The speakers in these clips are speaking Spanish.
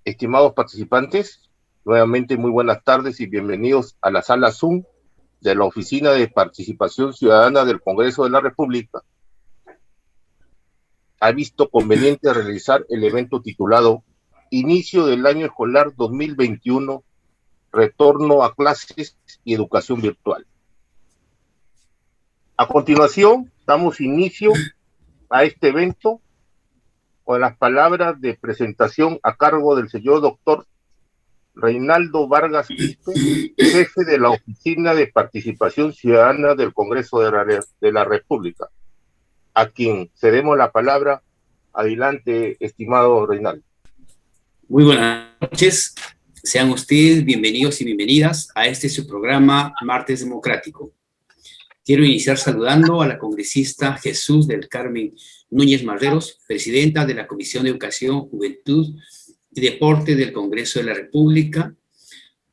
Estimados participantes, nuevamente muy buenas tardes y bienvenidos a la sala Zoom de la Oficina de Participación Ciudadana del Congreso de la República. Ha visto conveniente realizar el evento titulado Inicio del año escolar 2021, retorno a clases y educación virtual. A continuación, damos inicio a este evento con las palabras de presentación a cargo del señor doctor Reinaldo Vargas Quispe, jefe de la Oficina de Participación Ciudadana del Congreso de la República, a quien cedemos la palabra. Adelante, estimado Reinaldo. Muy buenas noches, sean ustedes bienvenidos y bienvenidas a este su programa Martes Democrático. Quiero iniciar saludando a la congresista Jesús del Carmen Núñez Marreros, presidenta de la Comisión de Educación, Juventud y Deporte del Congreso de la República,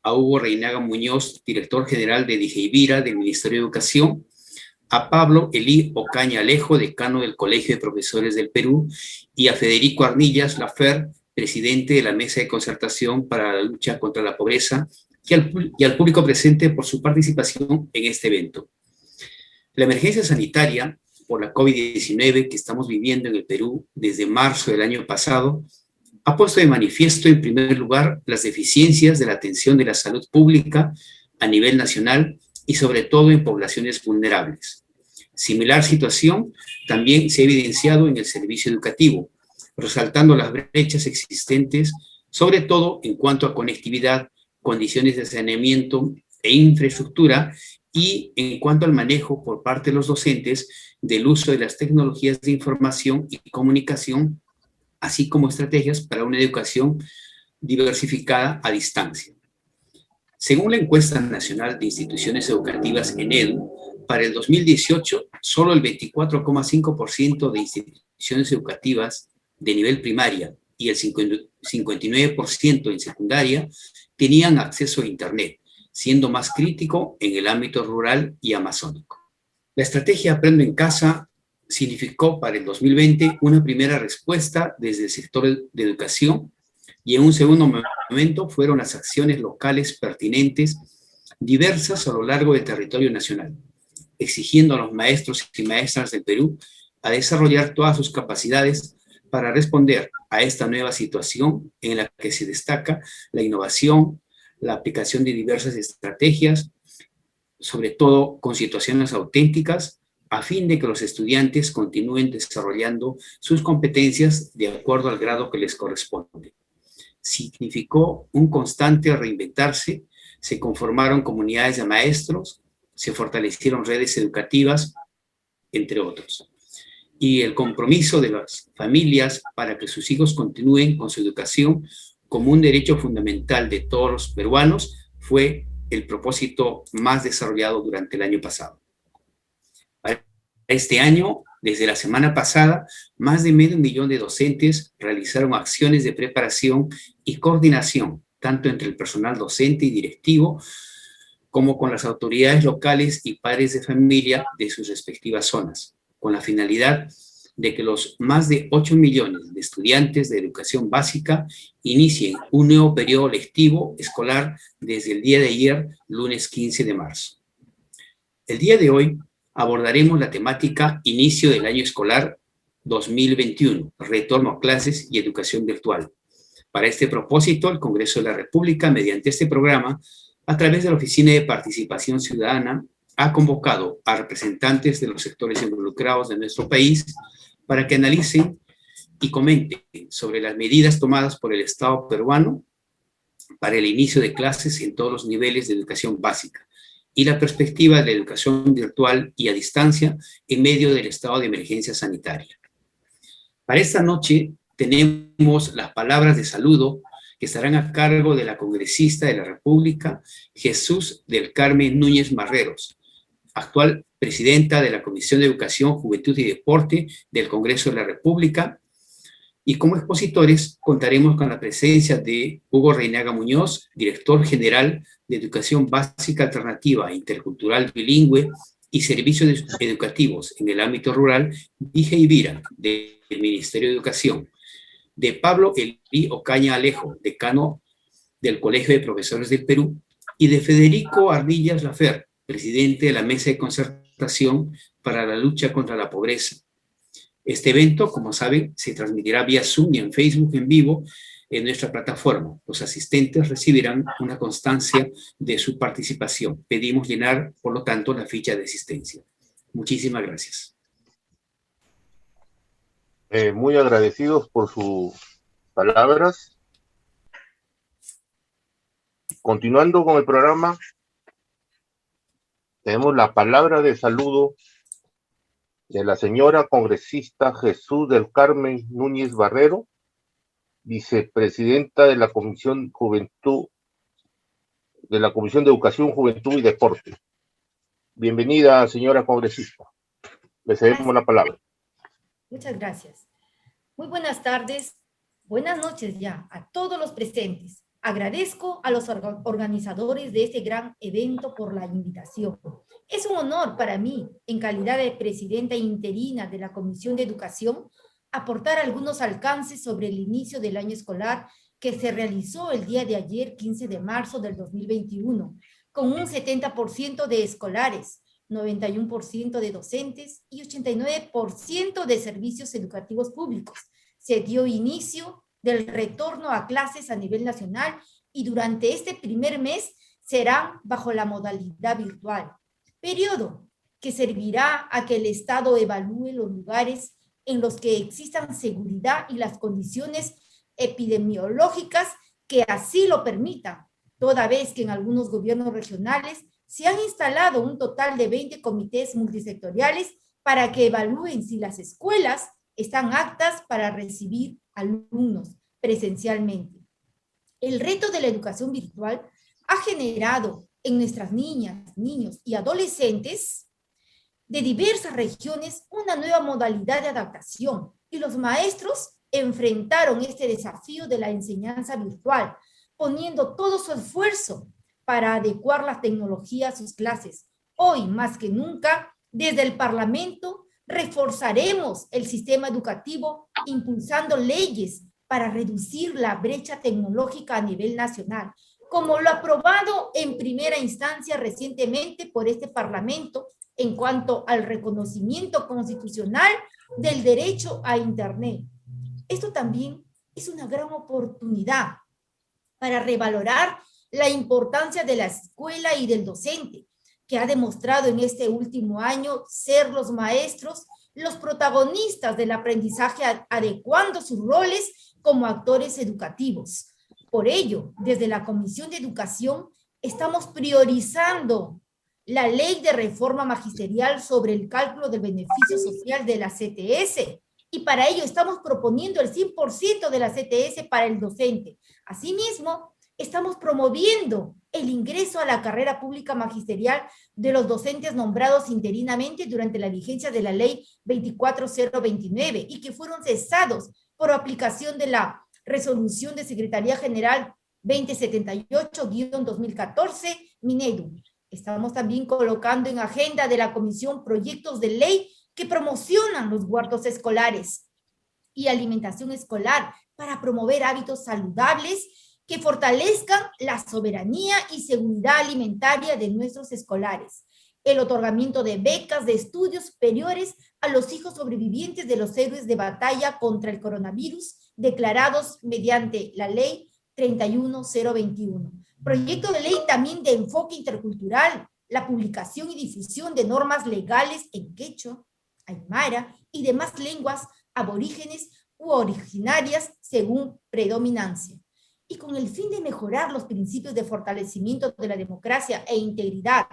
a Hugo Reinaga Muñoz, director general de DIGEIVIRA del Ministerio de Educación, a Pablo Elí Ocaña Alejo, decano del Colegio de Profesores del Perú, y a Federico Arnillas Lafer, presidente de la Mesa de Concertación para la Lucha contra la Pobreza, y al público presente por su participación en este evento. La emergencia sanitaria por la COVID-19 que estamos viviendo en el Perú desde marzo del año pasado ha puesto de manifiesto, en primer lugar, las deficiencias de la atención de la salud pública a nivel nacional y sobre todo en poblaciones vulnerables. Similar situación también se ha evidenciado en el servicio educativo, resaltando las brechas existentes, sobre todo en cuanto a conectividad, condiciones de saneamiento e infraestructura, y en cuanto al manejo por parte de los docentes del uso de las tecnologías de información y comunicación, así como estrategias para una educación diversificada a distancia. Según la encuesta nacional de instituciones educativas ENEDU, para el 2018, solo el 24,5% de instituciones educativas de nivel primaria y el 59% en secundaria tenían acceso a Internet, siendo más crítico en el ámbito rural y amazónico. La estrategia Aprendo en Casa significó para el 2020 una primera respuesta desde el sector de educación, y en un segundo momento fueron las acciones locales pertinentes diversas a lo largo del territorio nacional, exigiendo a los maestros y maestras del Perú a desarrollar todas sus capacidades para responder a esta nueva situación en la que se destaca la innovación, la aplicación de diversas estrategias, sobre todo con situaciones auténticas, a fin de que los estudiantes continúen desarrollando sus competencias de acuerdo al grado que les corresponde. Significó un constante reinventarse, se conformaron comunidades de maestros, se fortalecieron redes educativas, entre otros. Y el compromiso de las familias para que sus hijos continúen con su educación como un derecho fundamental de todos los peruanos fue el propósito más desarrollado durante el año pasado. Para este año, desde la semana pasada, más de medio millón de docentes realizaron acciones de preparación y coordinación, tanto entre el personal docente y directivo, como con las autoridades locales y padres de familia de sus respectivas zonas, con la finalidad de que los más de 8 millones de estudiantes de educación básica inicien un nuevo periodo lectivo escolar desde el día de ayer, lunes 15 de marzo. El día de hoy abordaremos la temática Inicio del año escolar 2021, retorno a clases y educación virtual. Para este propósito, el Congreso de la República, mediante este programa, a través de la Oficina de Participación Ciudadana, ha convocado a representantes de los sectores involucrados de nuestro país para que analicen y comenten sobre las medidas tomadas por el Estado peruano para el inicio de clases en todos los niveles de educación básica y la perspectiva de la educación virtual y a distancia en medio del estado de emergencia sanitaria. Para esta noche tenemos las palabras de saludo que estarán a cargo de la congresista de la República, Jesús del Carmen Núñez Marreros, actual presidenta de la Comisión de Educación, Juventud y Deporte del Congreso de la República, y como expositores contaremos con la presencia de Hugo Reinaga Muñoz, director general de Educación Básica Alternativa e Intercultural Bilingüe y Servicios Educativos en el ámbito rural, DIGEIVIRA, del Ministerio de Educación, de Pablo Elí Ocaña Alejo, decano del Colegio de Profesores del Perú, y de Federico Ardillas Lafer, presidente de la Mesa de Concertación para la Lucha contra la Pobreza. Este evento, como saben, se transmitirá vía Zoom y en Facebook en vivo en nuestra plataforma. Los asistentes recibirán una constancia de su participación. Pedimos llenar, por lo tanto, la ficha de asistencia. Muchísimas gracias. Muy agradecidos por sus palabras. Continuando con el programa, tenemos la palabra de saludo de la señora congresista Jesús del Carmen Núñez Barrero, vicepresidenta de la Comisión Juventud, de la Comisión de Educación, Juventud y Deporte. Bienvenida, señora congresista. Le cedemos la palabra. Muchas gracias. Muy buenas tardes, buenas noches ya a todos los presentes. Agradezco a los organizadores de este gran evento por la invitación. Es un honor para mí, en calidad de presidenta interina de la Comisión de Educación, aportar algunos alcances sobre el inicio del año escolar que se realizó el día de ayer, 15 de marzo del 2021, con un 70% de escolares, 91% de docentes y 89% de servicios educativos públicos. Se dio inicio del retorno a clases a nivel nacional y durante este primer mes será bajo la modalidad virtual. Periodo que servirá a que el Estado evalúe los lugares en los que existan seguridad y las condiciones epidemiológicas que así lo permitan, toda vez que en algunos gobiernos regionales se han instalado un total de 20 comités multisectoriales para que evalúen si las escuelas están aptas para recibir alumnos presencialmente. El reto de la educación virtual ha generado en nuestras niñas, niños y adolescentes de diversas regiones una nueva modalidad de adaptación y los maestros enfrentaron este desafío de la enseñanza virtual, poniendo todo su esfuerzo para adecuar la tecnología a sus clases. Hoy, más que nunca, desde el Parlamento, reforzaremos el sistema educativo impulsando leyes para reducir la brecha tecnológica a nivel nacional, como lo aprobado en primera instancia recientemente por este Parlamento en cuanto al reconocimiento constitucional del derecho a Internet. Esto también es una gran oportunidad para revalorar la importancia de la escuela y del docente, que ha demostrado en este último año ser los maestros los protagonistas del aprendizaje, adecuando sus roles como actores educativos. Por ello, desde la Comisión de Educación, estamos priorizando la Ley de Reforma Magisterial sobre el cálculo del beneficio social de la CTS, y para ello estamos proponiendo el 100% de la CTS para el docente. Asimismo, estamos promoviendo el ingreso a la carrera pública magisterial de los docentes nombrados interinamente durante la vigencia de la Ley 24029 y que fueron cesados por aplicación de la Resolución de Secretaría General 2078-2014, Minedu. Estamos también colocando en agenda de la Comisión proyectos de ley que promocionan los huertos escolares y alimentación escolar para promover hábitos saludables que fortalezcan la soberanía y seguridad alimentaria de nuestros escolares, el otorgamiento de becas de estudios superiores a los hijos sobrevivientes de los héroes de batalla contra el coronavirus declarados mediante la Ley 31021. Proyecto de ley también de enfoque intercultural, la publicación y difusión de normas legales en quechua, aymara y demás lenguas aborígenes u originarias según predominancia. Y con el fin de mejorar los principios de fortalecimiento de la democracia e integridad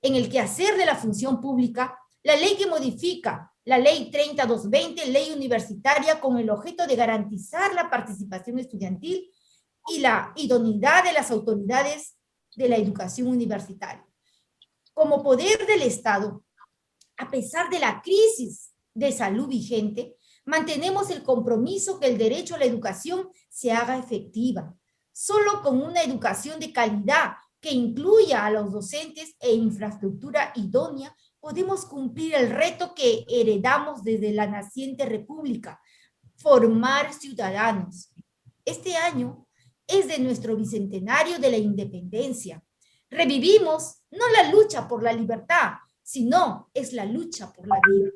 en el quehacer de la función pública, la ley que modifica la Ley 30220, ley universitaria, con el objeto de garantizar la participación estudiantil y la idoneidad de las autoridades de la educación universitaria. Como poder del Estado, a pesar de la crisis de salud vigente, mantenemos el compromiso que el derecho a la educación se haga efectiva. Solo con una educación de calidad que incluya a los docentes e infraestructura idónea, podemos cumplir el reto que heredamos desde la naciente República, formar ciudadanos. Este año es de nuestro bicentenario de la independencia. Revivimos no la lucha por la libertad, sino es la lucha por la vida.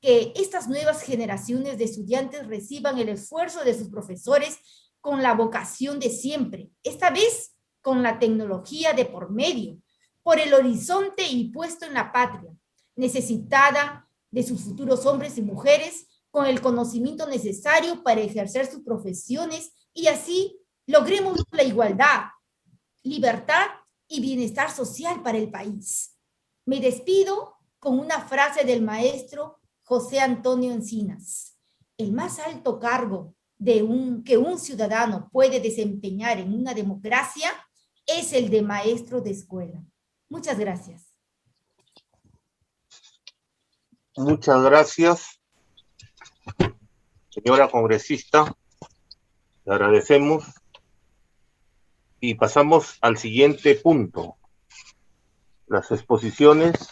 Que estas nuevas generaciones de estudiantes reciban el esfuerzo de sus profesores con la vocación de siempre, esta vez con la tecnología de por medio, por el horizonte y puesto en la patria, necesitada de sus futuros hombres y mujeres con el conocimiento necesario para ejercer sus profesiones y así logremos la igualdad, libertad y bienestar social para el país. Me despido con una frase del maestro José Antonio Encinas. El más alto cargo que un ciudadano puede desempeñar en una democracia es el de maestro de escuela. Muchas gracias. Muchas gracias, señora congresista. Le agradecemos. Y pasamos al siguiente punto. Las exposiciones.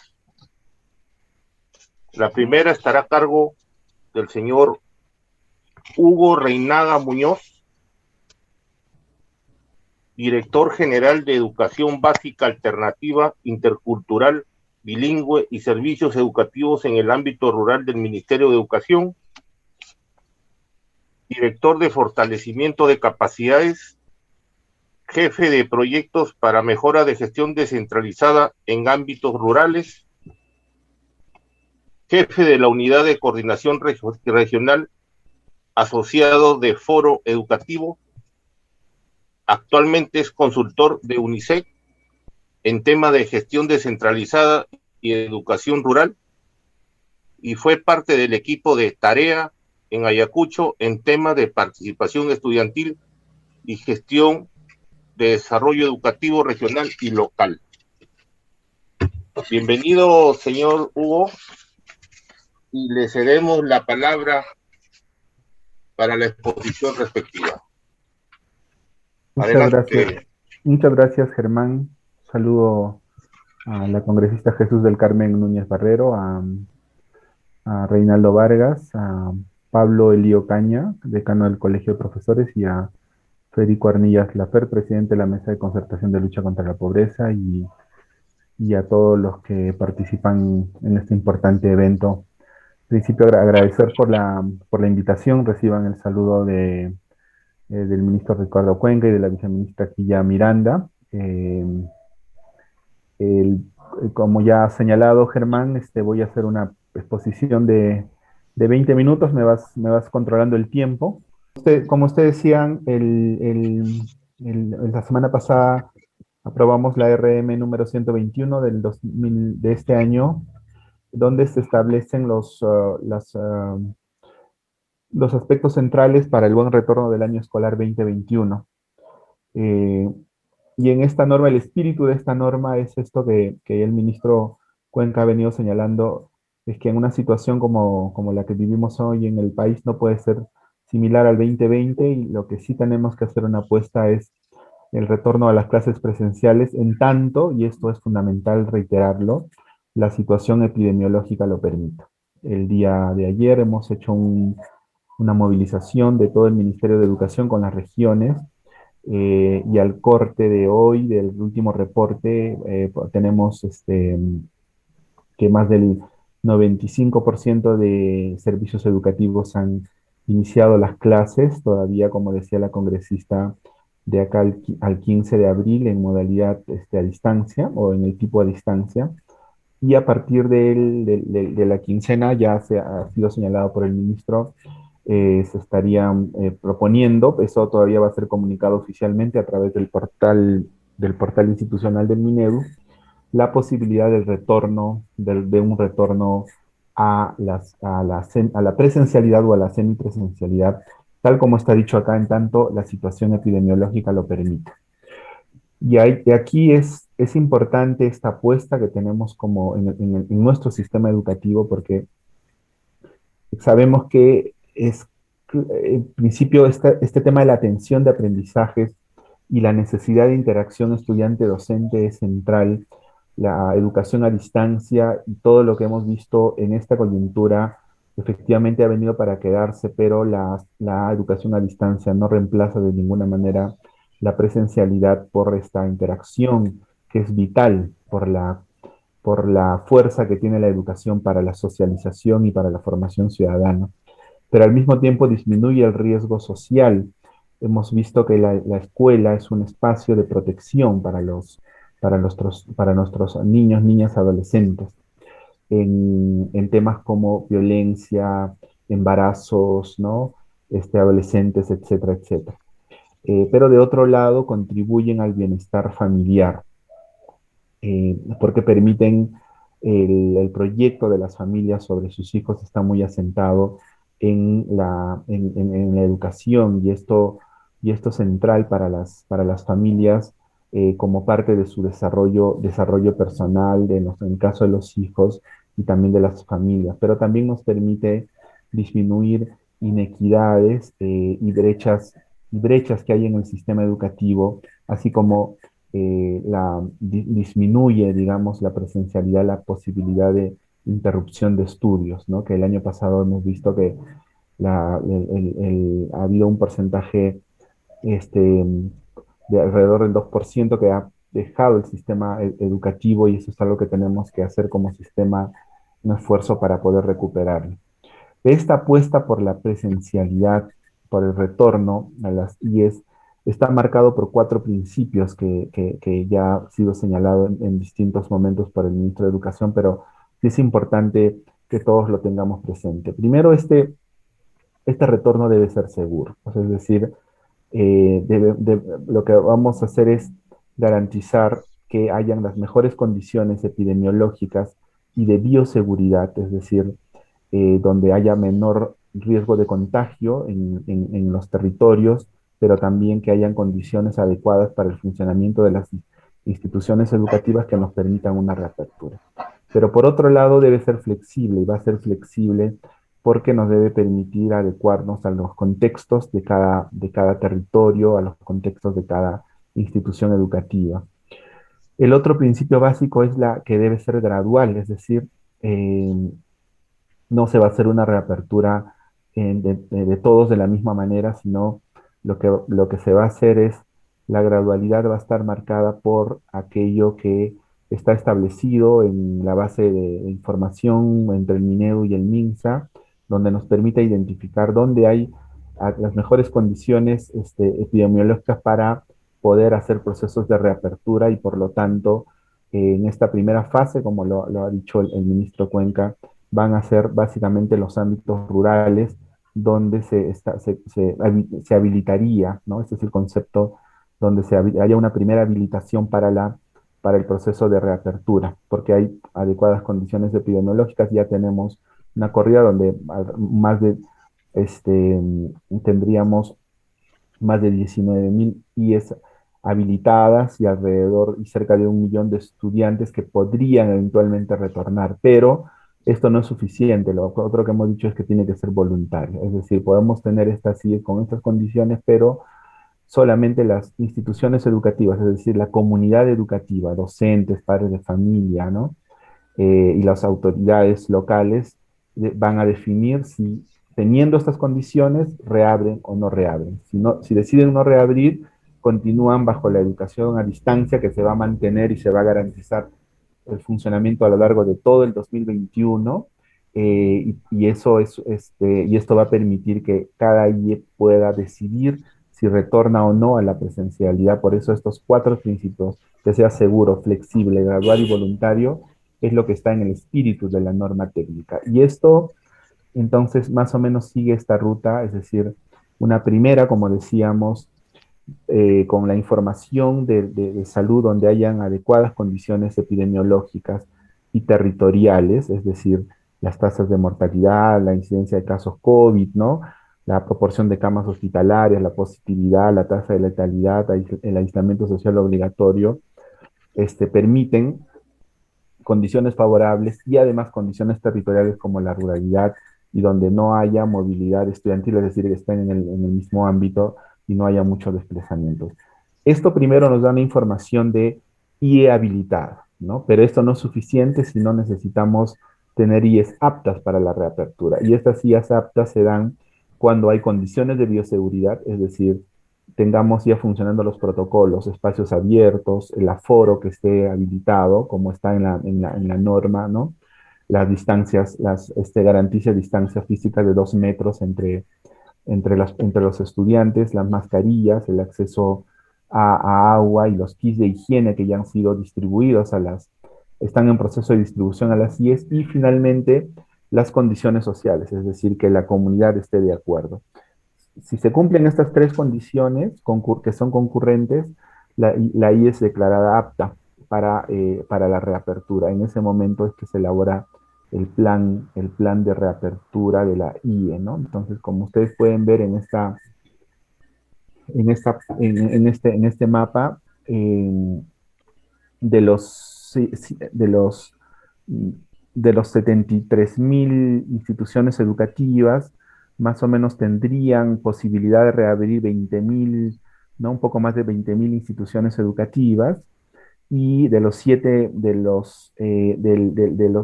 La primera estará a cargo del señor Hugo Reinaga Muñoz, director general de Educación Básica Alternativa, Intercultural, Bilingüe y Servicios Educativos en el ámbito rural del Ministerio de Educación, director de Fortalecimiento de Capacidades, jefe de proyectos para mejora de gestión descentralizada en ámbitos rurales, jefe de la Unidad de Coordinación Regional, asociado de Foro Educativo. Actualmente es consultor de UNICEF en tema de gestión descentralizada y educación rural y fue parte del equipo de tarea en Ayacucho en tema de participación estudiantil y gestión de desarrollo educativo regional y local. Bienvenido, señor Hugo, y le cedemos la palabra para la exposición respectiva. Muchas gracias, Germán. Saludo a la congresista Jesús del Carmen Núñez Barrero, a Reinaldo Vargas, a Pablo Elío Caña, decano del Colegio de Profesores, y a Federico Arnillas Lafer, presidente de la Mesa de Concertación de Lucha contra la Pobreza, y a todos los que participan en este importante evento. En principio, agradecer por la invitación. Reciban el saludo del ministro Ricardo Cuenca y de la viceministra Quilla Miranda. Como ya ha señalado Germán, voy a hacer una exposición de 20 minutos. Me vas controlando el tiempo. Como ustedes decían, la semana pasada aprobamos la RM número 121 de este año, donde se establecen los aspectos centrales para el buen retorno del año escolar 2021. Y en esta norma, el espíritu de esta norma es esto que el ministro Cuenca ha venido señalando, es que en una situación como la que vivimos hoy en el país no puede ser similar al 2020, y lo que sí tenemos que hacer una apuesta es el retorno a las clases presenciales en tanto, y esto es fundamental reiterarlo, la situación epidemiológica lo permita. El día de ayer hemos hecho una movilización de todo el Ministerio de Educación con las regiones, y al corte de hoy, del último reporte, tenemos que más del 95% de servicios educativos han iniciado las clases, todavía, como decía la congresista, de acá al 15 de abril en modalidad a distancia o en el tipo a distancia. Y a partir de la quincena, ya ha sido señalado por el ministro, se estarían proponiendo, eso todavía va a ser comunicado oficialmente a través del portal institucional del Minedu, la posibilidad del retorno, de un retorno a la presencialidad o a la semipresencialidad, tal como está dicho acá, en tanto la situación epidemiológica lo permite. Y aquí es importante esta apuesta que tenemos como en nuestro sistema educativo, porque sabemos que en principio este tema de la atención de aprendizajes y la necesidad de interacción estudiante-docente es central. La educación a distancia y todo lo que hemos visto en esta coyuntura efectivamente ha venido para quedarse, pero la educación a distancia no reemplaza de ninguna manera la presencialidad por esta interacción que es vital por la fuerza que tiene la educación para la socialización y para la formación ciudadana, pero al mismo tiempo disminuye el riesgo social. Hemos visto que la escuela es un espacio de protección para nuestros niños, niñas, adolescentes, en temas como violencia, embarazos, ¿no? Adolescentes, etcétera, etcétera. Pero de otro lado contribuyen al bienestar familiar, porque permiten el proyecto de las familias sobre sus hijos está muy asentado en la educación y esto central para las familias como parte de su desarrollo personal, en el caso de los hijos y también de las familias, pero también nos permite disminuir inequidades y brechas que hay en el sistema educativo, así como disminuye, digamos, la presencialidad, la posibilidad de interrupción de estudios, ¿no? Que el año pasado hemos visto que ha habido un porcentaje este, de alrededor del 2% que ha dejado el sistema educativo y eso es algo que tenemos que hacer como sistema, un esfuerzo para poder recuperarlo. Esta apuesta por la presencialidad, por el retorno a las IES, está marcado por cuatro principios que ya ha sido señalado en distintos momentos por el ministro de Educación, pero sí es importante que todos lo tengamos presente. Primero, este retorno debe ser seguro, o sea, es decir, lo que vamos a hacer es garantizar que hayan las mejores condiciones epidemiológicas y de bioseguridad, es decir, donde haya menor riesgo de contagio en los territorios, pero también que hayan condiciones adecuadas para el funcionamiento de las instituciones educativas que nos permitan una reapertura. Pero por otro lado debe ser flexible y va a ser flexible porque nos debe permitir adecuarnos a los contextos de cada territorio, a los contextos de cada institución educativa. El otro principio básico es la que debe ser gradual, es decir, eh, no se va a hacer una reapertura de todos de la misma manera, sino lo que se va a hacer es, la gradualidad va a estar marcada por aquello que está establecido en la base de información entre el Minedu y el MINSA, donde nos permite identificar dónde hay las mejores condiciones epidemiológicas para poder hacer procesos de reapertura y por lo tanto, en esta primera fase, como lo ha dicho el ministro Cuenca, van a ser básicamente los ámbitos rurales donde se habilitaría, ¿no? Este es el concepto donde haya una primera habilitación para el proceso de reapertura, porque hay adecuadas condiciones epidemiológicas, ya tenemos una corrida donde más de, este, tendríamos más de 19.000 IES habilitadas y alrededor y cerca de 1 millón de estudiantes que podrían eventualmente retornar, pero esto no es suficiente. Lo otro que hemos dicho es que tiene que ser voluntario, es decir, podemos tener estas IES con estas condiciones, pero solamente las instituciones educativas, es decir, la comunidad educativa, docentes, padres de familia, ¿no? Y las autoridades locales van a definir si teniendo estas condiciones reabren o no reabren. Si deciden no reabrir, continúan bajo la educación a distancia que se va a mantener y se va a garantizar el funcionamiento a lo largo de todo el 2021 y esto va a permitir que cada IE pueda decidir si retorna o no a la presencialidad. Por eso estos cuatro principios, que sea seguro, flexible, gradual y voluntario, es lo que está en el espíritu de la norma técnica. Y esto, entonces, más o menos sigue esta ruta, es decir, una primera, como decíamos, con la información de salud donde hayan adecuadas condiciones epidemiológicas y territoriales, es decir, las tasas de mortalidad, la incidencia de casos COVID, ¿no? La proporción de camas hospitalarias, la positividad, la tasa de letalidad, el aislamiento social obligatorio, permiten condiciones favorables y además condiciones territoriales como la ruralidad y donde no haya movilidad estudiantil, es decir, que estén en el mismo ámbito y no haya mucho desplazamiento. Esto primero nos da una información de IE habilitada, ¿no? Pero esto no es suficiente si no necesitamos tener IES aptas para la reapertura. Y estas IES aptas se dan cuando hay condiciones de bioseguridad, es decir, tengamos ya funcionando los protocolos, espacios abiertos, el aforo que esté habilitado, como está en la norma, ¿no? Las distancias, garantiza distancia física de 2 metros entre los estudiantes, las mascarillas, el acceso a agua y los kits de higiene que ya han sido distribuidos están en proceso de distribución a las IES, y finalmente las condiciones sociales, es decir, que la comunidad esté de acuerdo. Si se cumplen estas 3 condiciones que son concurrentes, la IES es declarada apta para la reapertura. En ese momento es que se elabora el plan de reapertura de la IE, ¿no? Entonces, como ustedes pueden ver en este mapa, de los, de los, de los 73.000 instituciones educativas, más o menos tendrían posibilidad de reabrir 20.000, ¿no? Un poco más de 20.000 instituciones educativas, y de los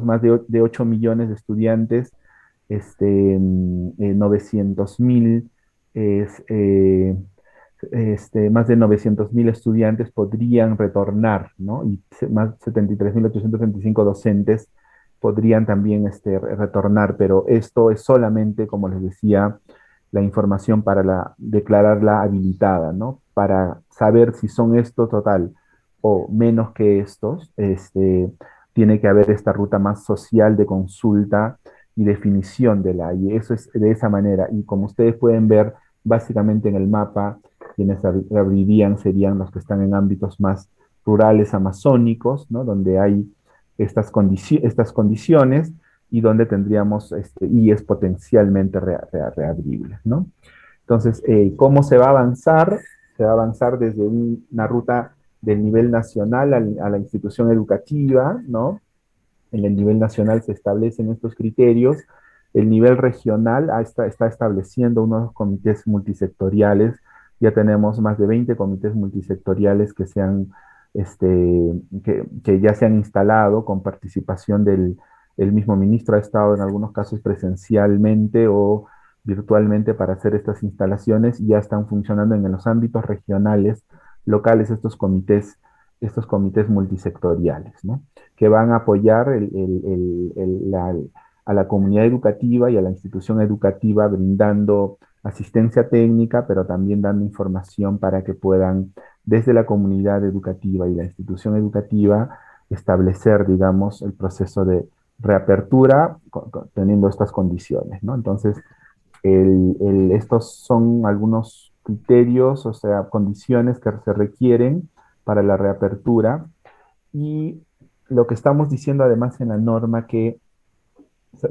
más de 8 millones de estudiantes, 900.000, más de 900.000 estudiantes podrían retornar, ¿no? Y más 73.835 docentes podrían también retornar, pero esto es solamente, como les decía, la información para declararla habilitada, ¿no? Para saber si son estos total o menos que estos, tiene que haber esta ruta más social de consulta y definición de y eso es de esa manera. Y como ustedes pueden ver, básicamente en el mapa, quienes abrirían serían los que están en ámbitos más rurales, amazónicos, ¿no? Donde hay estas condiciones y donde tendríamos IES potencialmente reabribles, ¿no? Entonces, ¿cómo se va a avanzar? Se va a avanzar desde una ruta del nivel nacional a la institución educativa, ¿no? En el nivel nacional se establecen estos criterios. El nivel regional está estableciendo unos comités multisectoriales. Ya tenemos más de 20 comités multisectoriales que ya se han instalado con participación el mismo ministro. Ha estado en algunos casos presencialmente o virtualmente para hacer estas instalaciones, y ya están funcionando en los ámbitos regionales, locales, estos comités multisectoriales, ¿no? Que van a apoyar a la comunidad educativa y a la institución educativa, brindando asistencia técnica, pero también dando información para que puedan, desde la comunidad educativa y la institución educativa, establecer, digamos, el proceso de reapertura teniendo estas condiciones, ¿no? Entonces, estos son algunos criterios, o sea, condiciones que se requieren para la reapertura, y lo que estamos diciendo además en la norma, que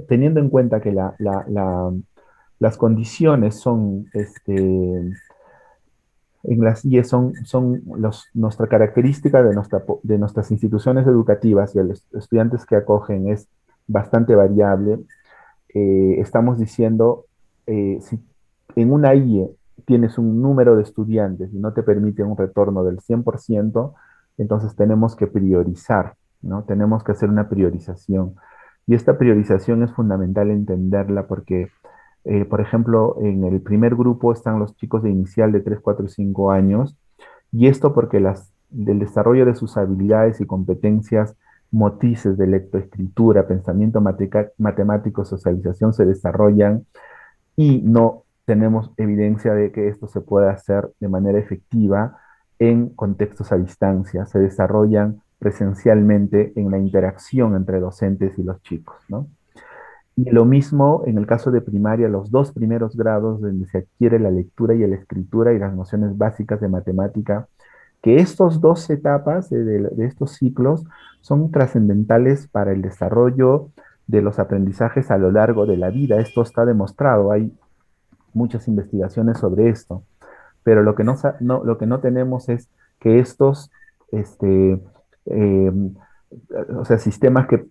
teniendo en cuenta que las condiciones son, en las IES nuestra característica de nuestras instituciones educativas y a los estudiantes que acogen es bastante variable. Estamos diciendo, si en una IE tienes un número de estudiantes y no te permite un retorno del 100%, entonces tenemos que priorizar, ¿no? Tenemos que hacer una priorización. Y esta priorización es fundamental entenderla porque, por ejemplo, en el primer grupo están los chicos de inicial de 3, 4 y 5 años, y esto porque del desarrollo de sus habilidades y competencias motrices de lectoescritura, pensamiento matemático, socialización se desarrollan, y no tenemos evidencia de que esto se pueda hacer de manera efectiva en contextos a distancia. Se desarrollan presencialmente en la interacción entre docentes y los chicos, ¿no? Y lo mismo en el caso de primaria, los 2 primeros grados donde se adquiere la lectura y la escritura y las nociones básicas de matemática, que estos 2 etapas de estos ciclos son trascendentales para el desarrollo de los aprendizajes a lo largo de la vida. Esto está demostrado, hay muchas investigaciones sobre esto, pero lo que no tenemos es que estos, eh, o sea, sistemas que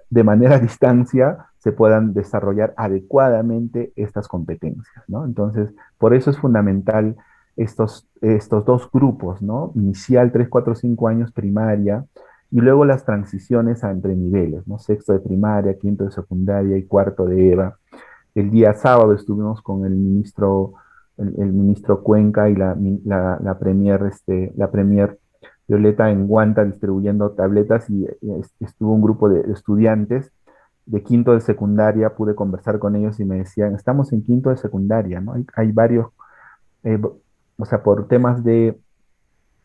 de manera a distancia se puedan desarrollar adecuadamente estas competencias, ¿no? Entonces, por eso es fundamental estos 2 grupos, ¿no? Inicial, 3, 4, 5 años, primaria, y luego las transiciones entre niveles, ¿no? Sexto de primaria, quinto de secundaria y cuarto de EVA. El día sábado estuvimos con el ministro Cuenca y la premier, la premier Violeta en Guanta distribuyendo tabletas y estuvo un grupo de estudiantes de quinto de secundaria, pude conversar con ellos y me decían, estamos en quinto de secundaria, ¿no? Hay varios, eh, o sea, por temas de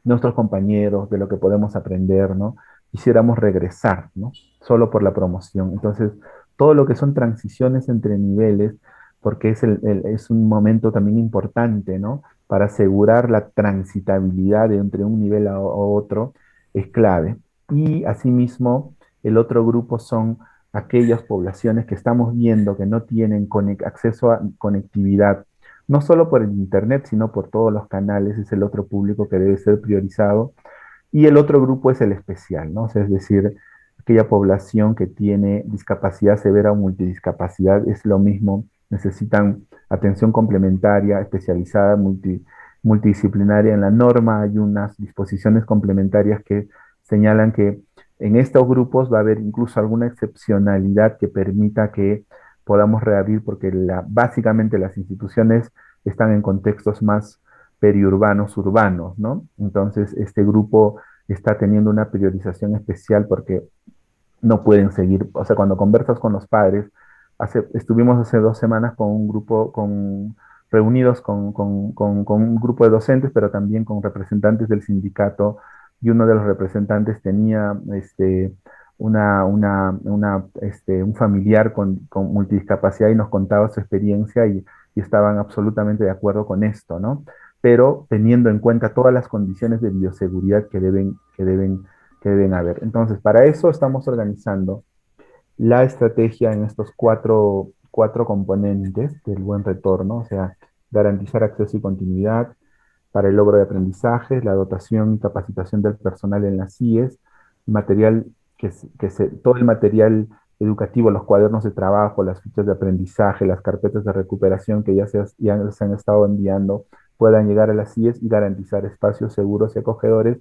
nuestros compañeros, de lo que podemos aprender, ¿no? Quisiéramos regresar, ¿no? Solo por la promoción. Entonces, todo lo que son transiciones entre niveles, porque es un momento también importante, ¿no? Para asegurar la transitabilidad de entre un nivel a otro, es clave. Y asimismo, el otro grupo son aquellas poblaciones que estamos viendo que no tienen acceso a conectividad no solo por el Internet, sino por todos los canales, es el otro público que debe ser priorizado. Y el otro grupo es el especial, ¿no? O sea, es decir, aquella población que tiene discapacidad severa o multidiscapacidad, es lo mismo, necesitan atención complementaria, especializada, multidisciplinaria. En la norma hay unas disposiciones complementarias que señalan que en estos grupos va a haber incluso alguna excepcionalidad que permita que podamos reabrir, porque básicamente las instituciones están en contextos más periurbanos, urbanos, ¿no? Entonces, este grupo está teniendo una priorización especial porque no pueden seguir, o sea, cuando conversas con los padres, estuvimos hace 2 semanas con un grupo, reunidos con un grupo de docentes, pero también con representantes del sindicato, y uno de los representantes tenía un familiar con multidiscapacidad y nos contaba su experiencia y estaban absolutamente de acuerdo con esto, ¿no? Pero teniendo en cuenta todas las condiciones de bioseguridad que deben haber. Entonces, para eso estamos organizando la estrategia en estos cuatro componentes del buen retorno, o sea, garantizar acceso y continuidad para el logro de aprendizaje, la dotación y capacitación del personal en las CIES, material todo el material educativo, los cuadernos de trabajo, las fichas de aprendizaje, las carpetas de recuperación que ya se han estado enviando, puedan llegar a las CIES y garantizar espacios seguros y acogedores,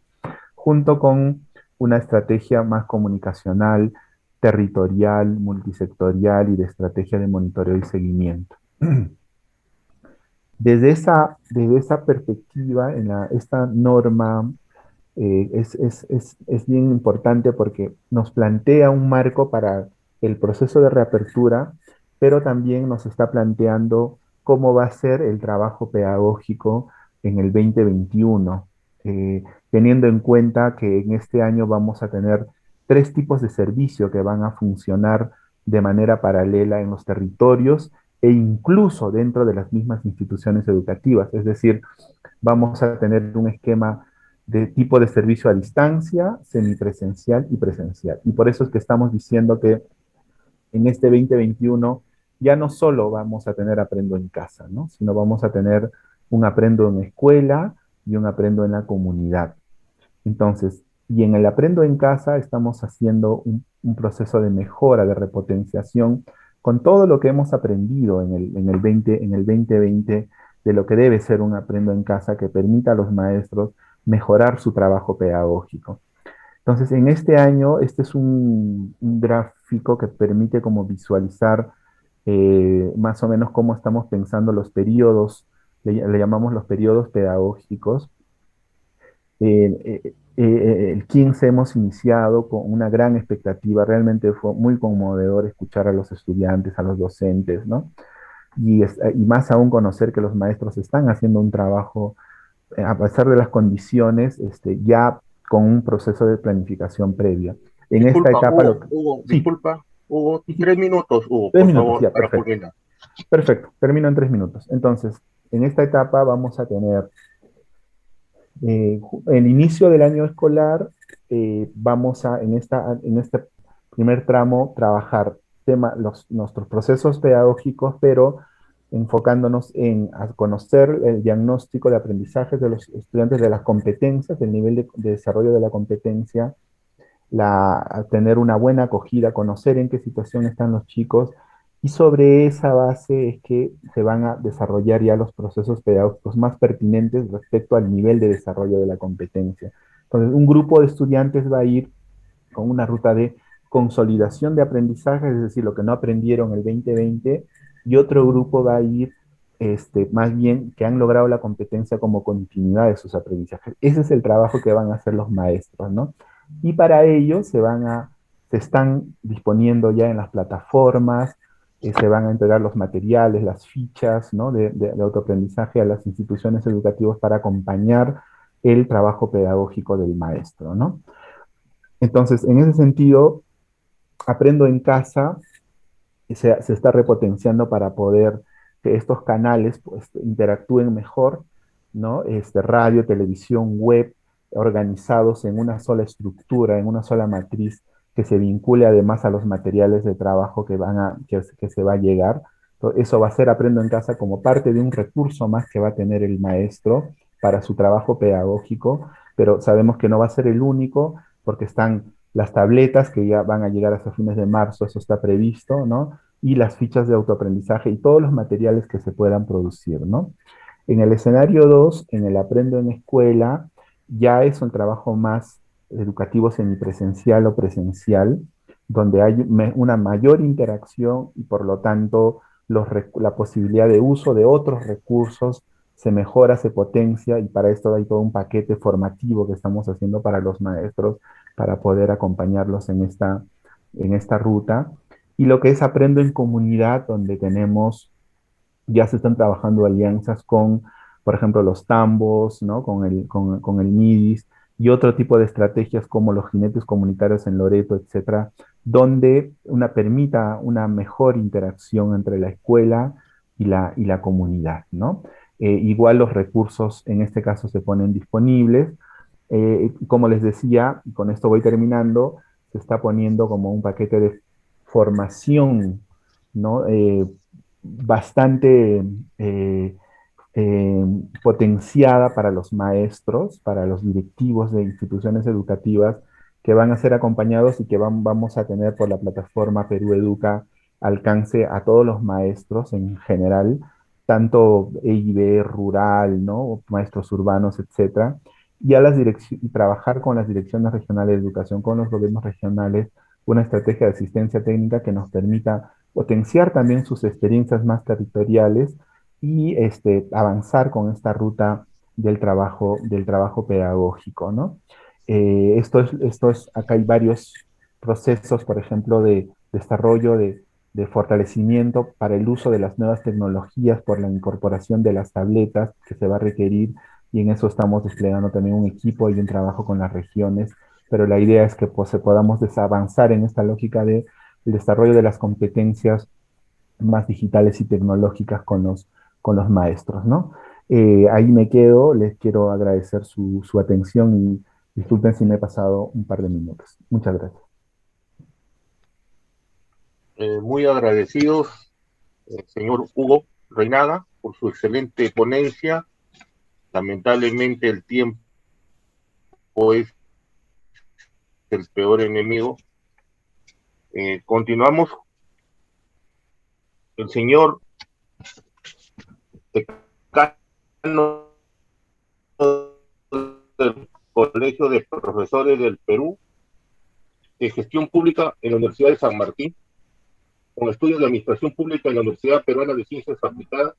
junto con una estrategia más comunicacional, territorial, multisectorial y de estrategia de monitoreo y seguimiento. Desde esa perspectiva, esta norma es bien importante porque nos plantea un marco para el proceso de reapertura, pero también nos está planteando cómo va a ser el trabajo pedagógico en el 2021, teniendo en cuenta que en este año vamos a tener 3 tipos de servicio que van a funcionar de manera paralela en los territorios e incluso dentro de las mismas instituciones educativas. Es decir, vamos a tener un esquema de tipo de servicio a distancia, semipresencial y presencial. Y por eso es que estamos diciendo que en este 2021 ya no solo vamos a tener aprendo en casa, ¿no? Sino vamos a tener un aprendo en escuela y un aprendo en la comunidad. Entonces, y en el aprendo en casa estamos haciendo un proceso de mejora, de repotenciación, con todo lo que hemos aprendido en el 2020 de lo que debe ser un aprendo en casa que permita a los maestros mejorar su trabajo pedagógico. Entonces, en este año, este es un gráfico que permite como visualizar más o menos cómo estamos pensando los periodos, le llamamos los periodos pedagógicos. El 15 hemos iniciado con una gran expectativa, realmente fue muy conmovedor escuchar a los estudiantes, a los docentes, ¿no? Y más aún conocer que los maestros están haciendo un trabajo, a pesar de las condiciones, ya con un proceso de planificación previa. En esta Disculpa, etapa, Hugo, sí, disculpa, Hugo, sí, sí, 3 minutos, Hugo, 3 minutos, favor, ya, para perfecto. culminar. Perfecto, termino en 3 minutos. Entonces, en esta etapa vamos a tener el inicio del año escolar. Vamos en este primer tramo, trabajar nuestros procesos pedagógicos, pero enfocándonos en conocer el diagnóstico de aprendizaje de los estudiantes, de las competencias, del nivel de desarrollo de la competencia, a tener una buena acogida, conocer en qué situación están los chicos, y sobre esa base es que se van a desarrollar ya los procesos pedagógicos más pertinentes respecto al nivel de desarrollo de la competencia. Entonces, un grupo de estudiantes va a ir con una ruta de consolidación de aprendizaje, es decir, lo que no aprendieron el 2020, y otro grupo va a ir más bien que han logrado la competencia como continuidad de sus aprendizajes. Ese es el trabajo que van a hacer los maestros, ¿no? Y para ello se están disponiendo ya en las plataformas, se van a entregar los materiales, las fichas, ¿no? de autoaprendizaje a las instituciones educativas para acompañar el trabajo pedagógico del maestro, ¿no? Entonces, en ese sentido, Aprendo en Casa se está repotenciando para poder que estos canales pues, interactúen mejor, ¿no? Radio, televisión, web, organizados en una sola estructura, en una sola matriz, que se vincule además a los materiales de trabajo que se va a llegar. Entonces, eso va a ser Aprendo en Casa como parte de un recurso más que va a tener el maestro para su trabajo pedagógico, pero sabemos que no va a ser el único, porque están las tabletas que ya van a llegar hasta fines de marzo, eso está previsto, ¿no? Y las fichas de autoaprendizaje y todos los materiales que se puedan producir, ¿no? En el escenario 2, en el Aprendo en Escuela, ya es un trabajo más educativo semipresencial o presencial, donde hay una mayor interacción y por lo tanto la posibilidad de uso de otros recursos se mejora, se potencia, y para esto hay todo un paquete formativo que estamos haciendo para los maestros para poder acompañarlos en esta ruta. Y lo que es Aprendo en Comunidad, donde ya se están trabajando alianzas con, por ejemplo, los tambos, ¿no? Con el MIDIS y otro tipo de estrategias como los jinetes comunitarios en Loreto, etcétera, donde permita una mejor interacción entre la escuela y la comunidad, ¿no? Igual los recursos en este caso se ponen disponibles. Como les decía, y con esto voy terminando, se está poniendo como un paquete de formación, ¿no? Bastante eh, eh, potenciada para los maestros, para los directivos de instituciones educativas, que van a ser acompañados y que vamos a tener por la plataforma Perú Educa alcance a todos los maestros en general, tanto EIB, rural, ¿no? Maestros urbanos, etcétera, y trabajar con las direcciones regionales de educación, con los gobiernos regionales, una estrategia de asistencia técnica que nos permita potenciar también sus experiencias más territoriales y avanzar con esta ruta del trabajo pedagógico, ¿no? Acá hay varios procesos, por ejemplo, de desarrollo, de fortalecimiento para el uso de las nuevas tecnologías por la incorporación de las tabletas que se va a requerir, y en eso estamos desplegando también un equipo y un trabajo con las regiones, pero la idea es que pues, podamos avanzar en esta lógica de el desarrollo de las competencias más digitales y tecnológicas con los maestros, ¿no? Ahí me quedo, les quiero agradecer su atención y disculpen si me he pasado un par de minutos. Muchas gracias. Muy agradecidos, señor Hugo Reinaga, por su excelente ponencia. Lamentablemente el tiempo es el peor enemigo. Continuamos. El señor decano del Colegio de Profesores del Perú de Gestión Pública en la Universidad de San Martín, con estudios de Administración Pública en la Universidad Peruana de Ciencias Aplicadas,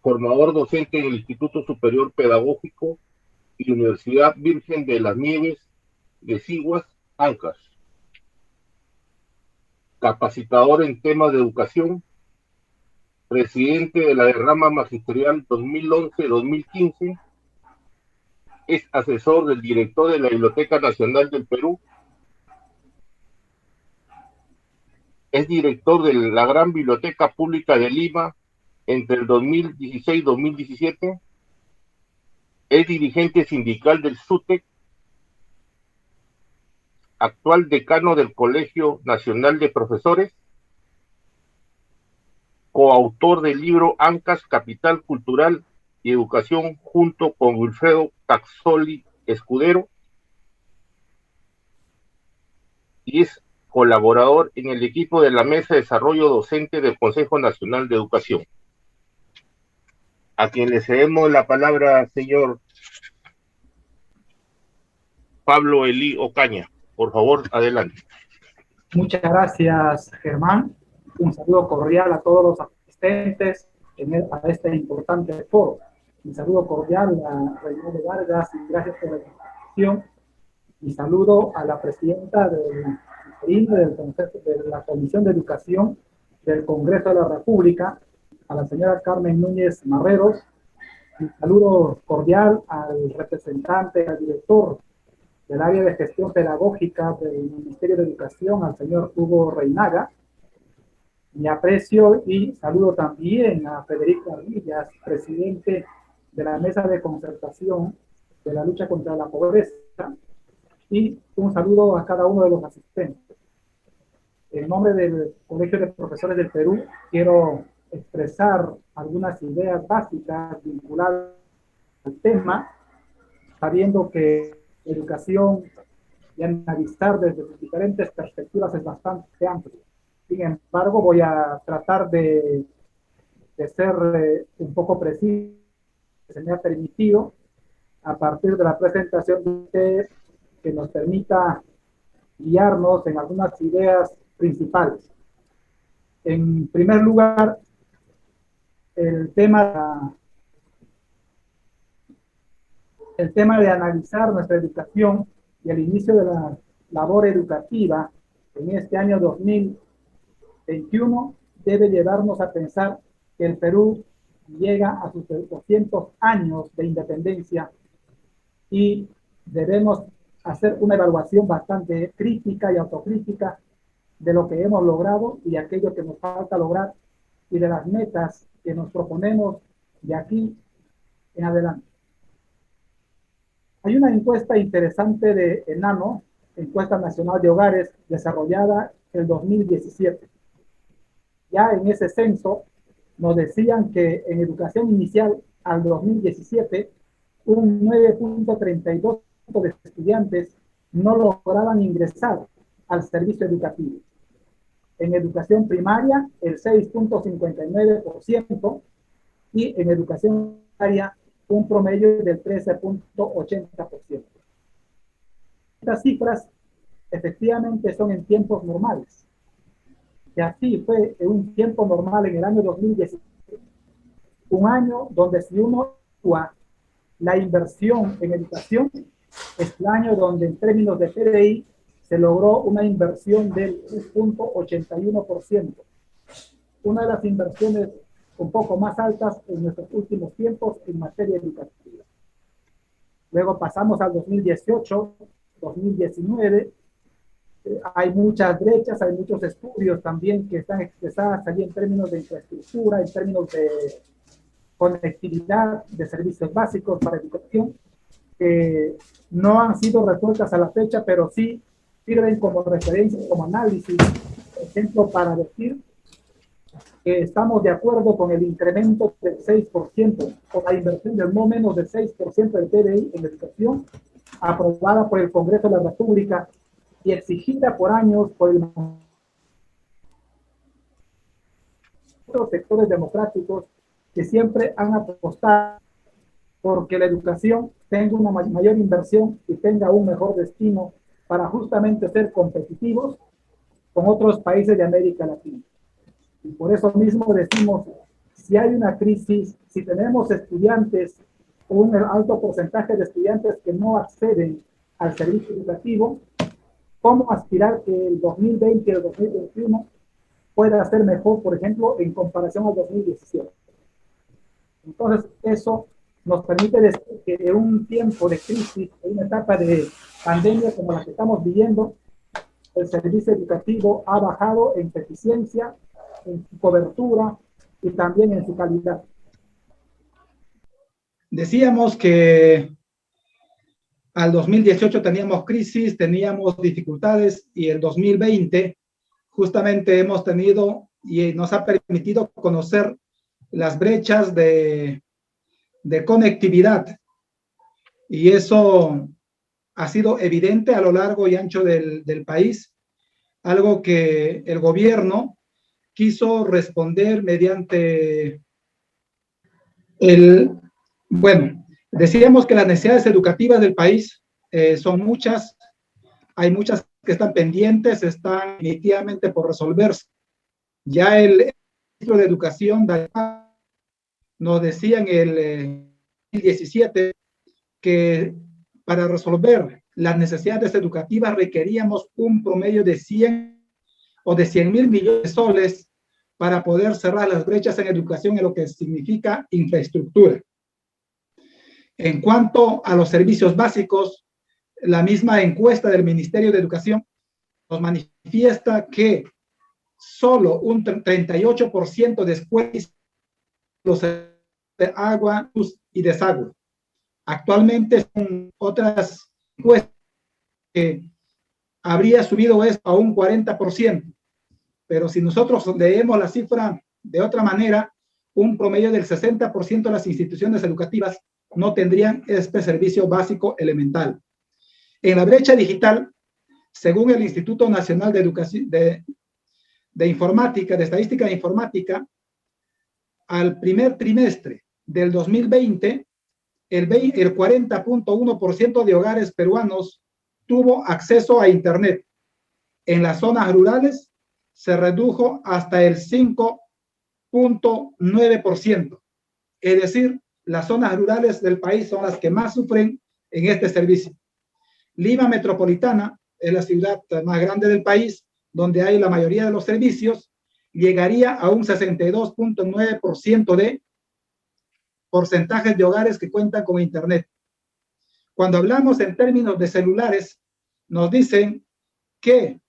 formador docente en el Instituto Superior Pedagógico y Universidad Virgen de las Nieves de Siguas, Ancash. Capacitador en temas de educación, presidente de la rama magisterial 2011-2015, es asesor del director de la Biblioteca Nacional del Perú, es director de la Gran Biblioteca Pública de Lima entre el 2016 y 2017, es dirigente sindical del SUTEC, actual decano del Colegio Nacional de Profesores, coautor del libro Ancash, Capital Cultural y Educación, junto con Wilfredo Taxoli Escudero, y es colaborador en el equipo de la Mesa de Desarrollo Docente del Consejo Nacional de Educación. A quien le cedemos la palabra, señor Pablo Elí Ocaña. Por favor, adelante. Muchas gracias, Germán. Un saludo cordial a todos los asistentes a este importante foro. Un saludo cordial a Reinaldo Vargas y gracias por la invitación. Y saludo a la presidenta de la Comisión de Educación del Congreso de la República, a la señora Carmen Núñez Marreros. Un saludo cordial al representante, al director del área de gestión pedagógica del Ministerio de Educación, al señor Hugo Reinaga. Mi aprecio y saludo también a Federico Arvillas, presidente de la Mesa de Concertación de la Lucha contra la Pobreza, y un saludo a cada uno de los asistentes. En nombre del Colegio de Profesores del Perú, quiero expresar algunas ideas básicas vinculadas al tema, sabiendo que educación y analizar desde diferentes perspectivas es bastante amplio. Sin embargo, voy a tratar de ser un poco preciso, se me ha permitido, a partir de la presentación de ustedes, que nos permita guiarnos en algunas ideas principales. En primer lugar, el tema de analizar nuestra educación y el inicio de la labor educativa en este año 2021 debe llevarnos a pensar que el Perú llega a sus 200 años de independencia y debemos hacer una evaluación bastante crítica y autocrítica de lo que hemos logrado y aquello que nos falta lograr y de las metas que nos proponemos de aquí en adelante. Hay una encuesta interesante de ENANO, Encuesta Nacional de Hogares, desarrollada en el 2017. Ya en ese censo nos decían que en educación inicial al 2017, un 9.32% de estudiantes no lograban ingresar al servicio educativo. En educación primaria, el 6.59% y en educación secundaria, un promedio del 13.80%. Estas cifras efectivamente son en tiempos normales. Y así fue en un tiempo normal en el año 2017. Un año donde si uno evalúa la inversión en educación, es el año donde en términos de PDI se logró una inversión del 3.81%. Una de las inversiones un poco más altas en nuestros últimos tiempos en materia educativa. Luego pasamos al 2018, 2019. Hay muchas brechas, hay muchos estudios también que están expresadas allí en términos de infraestructura, en términos de conectividad, de servicios básicos para educación, que no han sido resueltas a la fecha, pero sí sirven como referencia, como análisis, por ejemplo, para decir que estamos de acuerdo con el incremento del 6%, con la inversión del no menos del 6% del PDI en educación, aprobada por el Congreso de la República y exigida por años por otros sectores democráticos que siempre han apostado porque la educación tenga una mayor inversión y tenga un mejor destino para justamente ser competitivos con otros países de América Latina. Y por eso mismo decimos, si hay una crisis, si tenemos estudiantes, un alto porcentaje de estudiantes que no acceden al servicio educativo, ¿cómo aspirar que el 2020 y el 2021 pueda ser mejor, por ejemplo, en comparación al 2017? Entonces, eso nos permite decir que en un tiempo de crisis, en una etapa de pandemia como la que estamos viviendo, el servicio educativo ha bajado en su eficiencia, en su cobertura y también en su calidad. Decíamos que al 2018 teníamos crisis, teníamos dificultades y el 2020 justamente hemos tenido y nos ha permitido conocer las brechas de conectividad y eso ha sido evidente a lo largo y ancho del país, algo que el gobierno quiso responder mediante decíamos que las necesidades educativas del país son muchas, hay muchas que están pendientes están definitivamente por resolverse. Ya el ministro de Educación nos decía en el 2017 que para resolver las necesidades educativas requeríamos un promedio de 100 o de 100.000 millones de soles para poder cerrar las brechas en educación en lo que significa infraestructura. En cuanto a los servicios básicos, la misma encuesta del Ministerio de Educación nos manifiesta que solo un 38% de escuelas los de agua, luz y desagüe. Actualmente son otras encuestas que habría subido esto a un 40%, pero si nosotros leemos la cifra de otra manera, un promedio del 60% de las instituciones educativas no tendrían este servicio básico elemental. En la brecha digital, según el Instituto Nacional de Educación de Informática, de Estadística de Informática, al primer trimestre del 2020, el 40.1% de hogares peruanos tuvo acceso a Internet. En las zonas rurales se redujo hasta el 5.9%. Es decir, las zonas rurales del país son las que más sufren en este servicio. Lima Metropolitana es la ciudad más grande del país, donde hay la mayoría de los servicios, llegaría a un 62.9% de porcentajes de hogares que cuentan con Internet. Cuando hablamos en términos de celulares, nos dicen que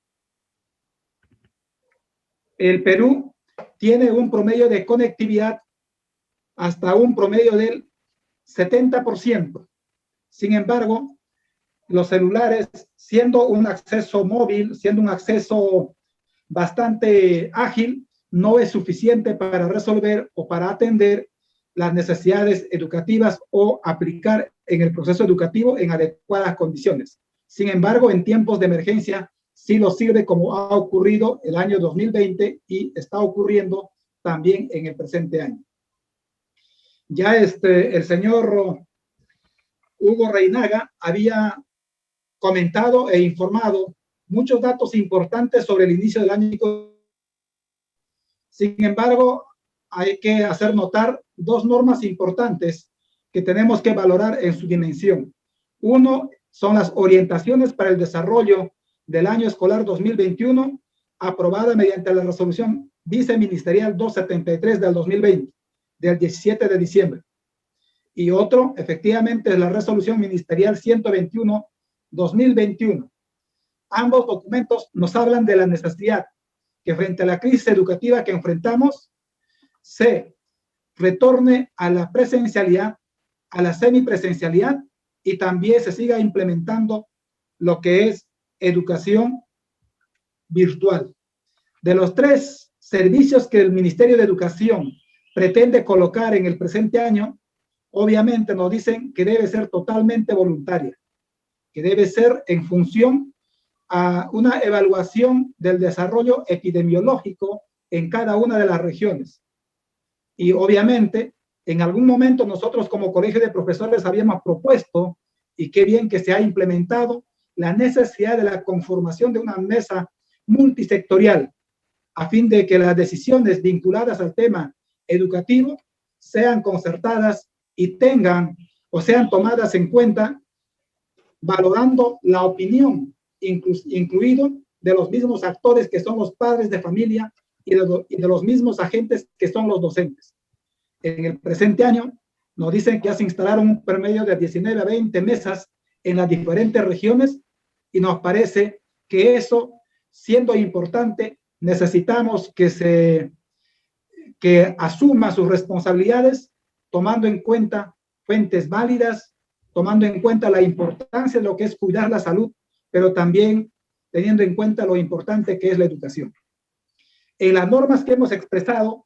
el Perú tiene un promedio de conectividad hasta un promedio del 70%. Sin embargo, los celulares, siendo un acceso móvil, siendo un acceso bastante ágil, no es suficiente para resolver o para atender las necesidades educativas o aplicar en el proceso educativo en adecuadas condiciones. Sin embargo, en tiempos de emergencia, sí lo sirve, como ha ocurrido el año 2020 y está ocurriendo también en el presente año. Ya el señor Hugo Reinaga había comentado e informado muchos datos importantes sobre el inicio del año. Sin embargo, hay que hacer notar dos normas importantes que tenemos que valorar en su dimensión. Uno son las orientaciones para el desarrollo del año escolar 2021, aprobada mediante la resolución viceministerial 273 del 2020, del 17 de diciembre. Y otro, efectivamente, es la resolución ministerial 121-2021. Ambos documentos nos hablan de la necesidad que frente a la crisis educativa que enfrentamos, se retorne a la presencialidad, a la semipresencialidad, y también se siga implementando lo que es educación virtual. De los tres servicios que el Ministerio de Educación pretende colocar en el presente año, obviamente nos dicen que debe ser totalmente voluntaria, que debe ser en función a una evaluación del desarrollo epidemiológico en cada una de las regiones. Y obviamente, en algún momento nosotros como colegio de profesores habíamos propuesto, y qué bien que se ha implementado, la necesidad de la conformación de una mesa multisectorial, a fin de que las decisiones vinculadas al tema educativo sean concertadas y tengan o sean tomadas en cuenta, valorando la opinión, incluido de los mismos actores que son los padres de familia y de los mismos agentes que son los docentes. En el presente año nos dicen que ya se instalaron un promedio de 19 a 20 mesas en las diferentes regiones, y nos parece que eso, siendo importante, necesitamos que asuma sus responsabilidades, tomando en cuenta fuentes válidas, tomando en cuenta la importancia de lo que es cuidar la salud, pero también teniendo en cuenta lo importante que es la educación. En las normas que hemos expresado,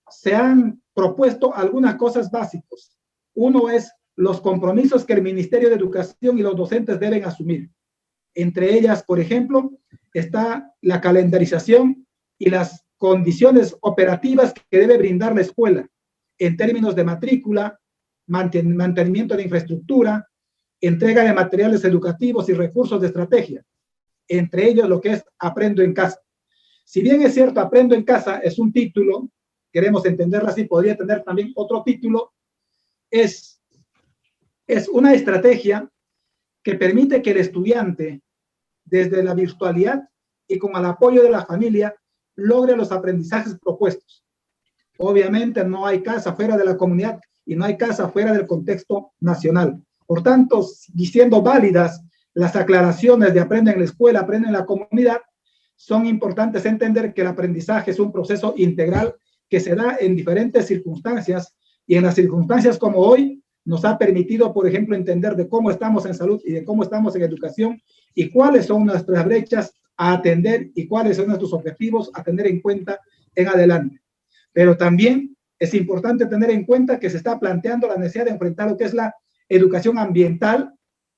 se han propuesto algunas cosas básicas. Uno es los compromisos que el Ministerio de Educación y los docentes deben asumir. Entre ellas, por ejemplo, está la calendarización y las condiciones operativas que debe brindar la escuela en términos de matrícula, mantenimiento de infraestructura, entrega de materiales educativos y recursos de estrategia. entre ellos lo que es Aprendo en Casa. Si bien es cierto, Aprendo en Casa es un título, queremos entenderlo así, podría tener también otro título, es una estrategia que permite que el estudiante, desde la virtualidad y con el apoyo de la familia, logre los aprendizajes propuestos. Obviamente no hay casa fuera de la comunidad y no hay casa fuera del contexto nacional. Por tanto, siendo válidas las aclaraciones de aprende en la escuela, aprende en la comunidad, son importantes entender que el aprendizaje es un proceso integral que se da en diferentes circunstancias, y en las circunstancias como hoy nos ha permitido, por ejemplo, entender de cómo estamos en salud y de cómo estamos en educación y cuáles son nuestras brechas a atender y cuáles son nuestros objetivos a tener en cuenta en adelante. Pero también es importante tener en cuenta que se está planteando la necesidad de enfrentar lo que es la educación ambiental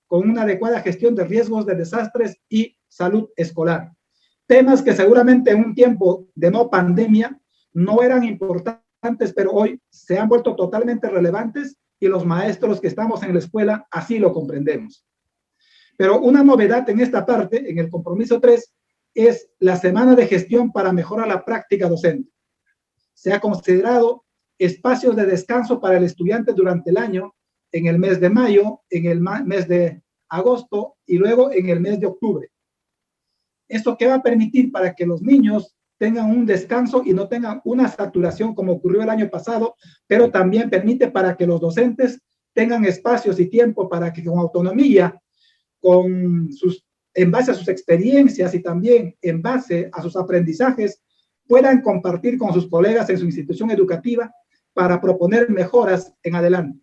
con una adecuada gestión de riesgos de desastres y salud escolar. Temas que seguramente en un tiempo de no pandemia no eran importantes, pero hoy se han vuelto totalmente relevantes y los maestros que estamos en la escuela así lo comprendemos. Pero una novedad en esta parte, en el compromiso 3, es la semana de gestión para mejorar la práctica docente. Se ha considerado espacios de descanso para el estudiante durante el año, en el mes de mayo, en el mes de agosto y luego en el mes de octubre. ¿Esto qué va a permitir? Para que los niños tengan un descanso y no tengan una saturación como ocurrió el año pasado, pero también permite para que los docentes tengan espacios y tiempo para que con autonomía, en base a sus experiencias y también en base a sus aprendizajes, puedan compartir con sus colegas en su institución educativa para proponer mejoras en adelante.